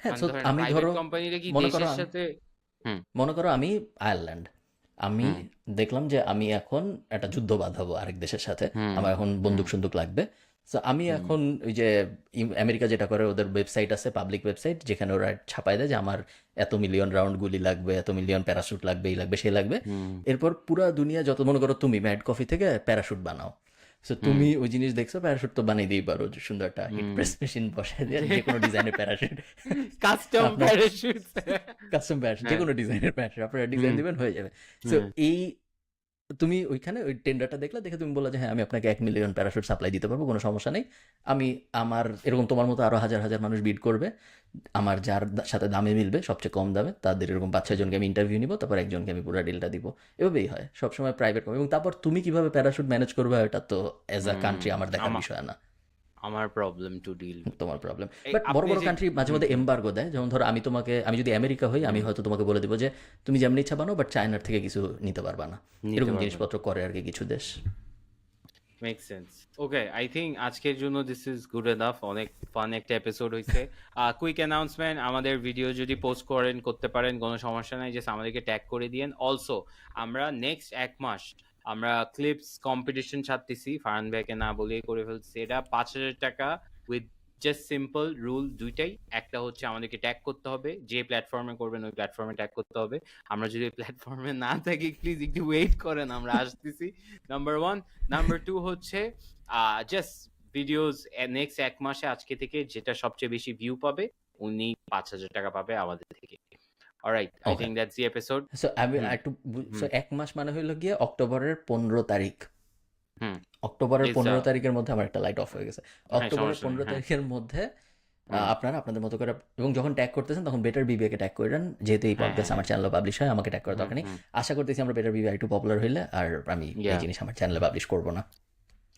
হ্যাঁ, মানে so ধরেন আমি প্রাইভেট ধরো, কোম্পানিটা কি মনে করো দেশের সাথে? হুম মনে করো আমি আয়ারল্যান্ড, আমি হুম দেখলাম যে আমি এখন একটা যুদ্ধ বাঁধাবো আরেক দেশের সাথে, হুম আমার এখন হুম বন্দুক সন্দুক লাগবে। তো আমি হুম এখন ওই যে আমেরিকা যেটা করে, ওদের ওয়েবসাইট আছে, পাবলিক ওয়েবসাইট, যেখানে ওরা ছাপায় দেয় যে আমার এত মিলিয়ন রাউন্ড গুলি লাগবে, এত মিলিয়ন প্যারাশুট লাগবে, এই লাগবে সেই লাগবে। হুম এরপর পুরা দুনিয়া যত, মনে করো তুমি ম্যাড কফি থেকে প্যারাশুট বানাও, সো হুম তুমি ওই জিনিস দেখছো, প্যারাশুট তো বানিয়ে দিই পারো, যে সুন্দর একটা হিট হুম প্রেস মেশিন বসায় দিয়ে যে কোনো ডিজাইনের প্যারাশুট কাস্টম আপনার, প্যারাশুট। কাস্টম প্যারাশুট, যে হ্যাঁ। কোনো ডিজাইনের প্যারাশুট আপনারা ডিজাইন হুম দিবেন, হয়ে যাবে। সো হুম এই তুমি ওইখানে ওই টেন্ডারটা দেখলে, দেখে তুমি বললে যে হ্যাঁ আমি আপনাকে 1 মিলিয়ন প্যারাশুট সাপ্লাই দিতে পারবো, কোনো সমস্যা নেই। আমি আমার এরকম তোমার মতো আরো হাজার হাজার মানুষ বিড করবে, আমার যার সাথে দামে মিলবে সবচেয়ে কম দামে, তাদের এরকম 5-6 জনকে আমি ইন্টারভিউ নিব, তারপর একজনকে আমি পুরো ডিলটা দিব। এভাবেই হয় সবসময় প্রাইভেট কোম্পানি। এবং তারপর তুমি কিভাবে প্যারাশুট ম্যানেজ করবে, এটা তো অ্যাজ আ হুম কান্ট্রি আমার দেখার আমার বিষয় না, আমার প্রবলেম টু ডিল উইথ। তোমার প্রবলেম। এই বাট বড় আপনি বড় যে কান্ট্রি মাঝে হুম মধ্যে হুম এমবার্গো দেয়, যেমন ধরো আমি যদি আমেরিকা হই, আমি হুম হয়তো তোমাকে বলে দেবো যে তুমি যেমন ইচ্ছা বানো, বাট চায়নার থেকে কিছু নিতে পারবা না, নিতে এরকম পারবেন। জিনিসপত্র করে আর কি কিছু দেশ। Make sense. Okay, I think আজকের জন্য দিস ইজ গুড এনাফ। অনেক ফান একটা এপিসোড হয়েছে। কুইক অ্যানাউন্সমেন্ট, আমাদের ভিডিও যদি পোস্ট করতে পারেন, কোনো সমস্যা নাই, জাস্ট আমাদেরকে ট্যাগ করে দিয়েন। অলসো আমরা নেক্সট 1 মাস আমরা ক্লিপস কম্পিটিশন ছাড়তেছি, ফারহান ভাইকে না বলেই করে ফেলছি। এটা 5,000 টাকা উইথ জাস্ট সিম্পল রুল দুইটাই। একটা হচ্ছে আমাদেরকে ট্যাগ করতে হবে, যে প্ল্যাটফর্মে করবেন ওই প্ল্যাটফর্মে ট্যাগ করতে হবে। আমরা যদি প্ল্যাটফর্মে না থাকি, প্লিজ একটু ওয়েট করেন, আমরা আসতেছি। নাম্বার 1। নাম্বার 2 হচ্ছে জাস্ট ভিডিওস নেক্সট 1 মাসে আজকে থেকে যেটা সবচেয়ে বেশি ভিউ পাবে, উনি 5,000 টাকা পাবে আমাদের থেকে। Alright, I okay, think that's the episode. So আমি হুম একটু, সো হুম 1 মাস মানে হইলো গিয়ে অক্টোবরের 15 তারিখ। হুম অক্টোবরের ইজ 15 তারিখের মধ্যে আমার একটা লাইট অফ হয়ে গেছে। হ্যাঁ, অক্টোবরের সমস্যা নেই। 15 হ্যাঁ। তারিখের মধ্যে হুম আপনারা আপনাদের মতো করে, এবং যখন ট্যাগ করতেছেন তখন বেটার বিবিএকে ট্যাগ করে দেন, যেহেতু এই হ্যাঁ পডকাস্ট হ্যাঁ আমার চ্যানেলে পাবলিশ হয়, আমাকে ট্যাগ করার হুম দরকার নেই। হুম আশা করতেছি আমরা বেটার বিবি একটু পপুলার হইলে আর আমি এই ইয়া জিনিস আমার চ্যানেলে পাবলিশ করবো না।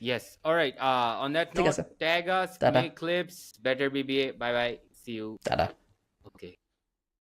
yes, all right, on that ঠিক note, আছে, tag us, tata, make clips, better BBA, bye bye, see you. Tata.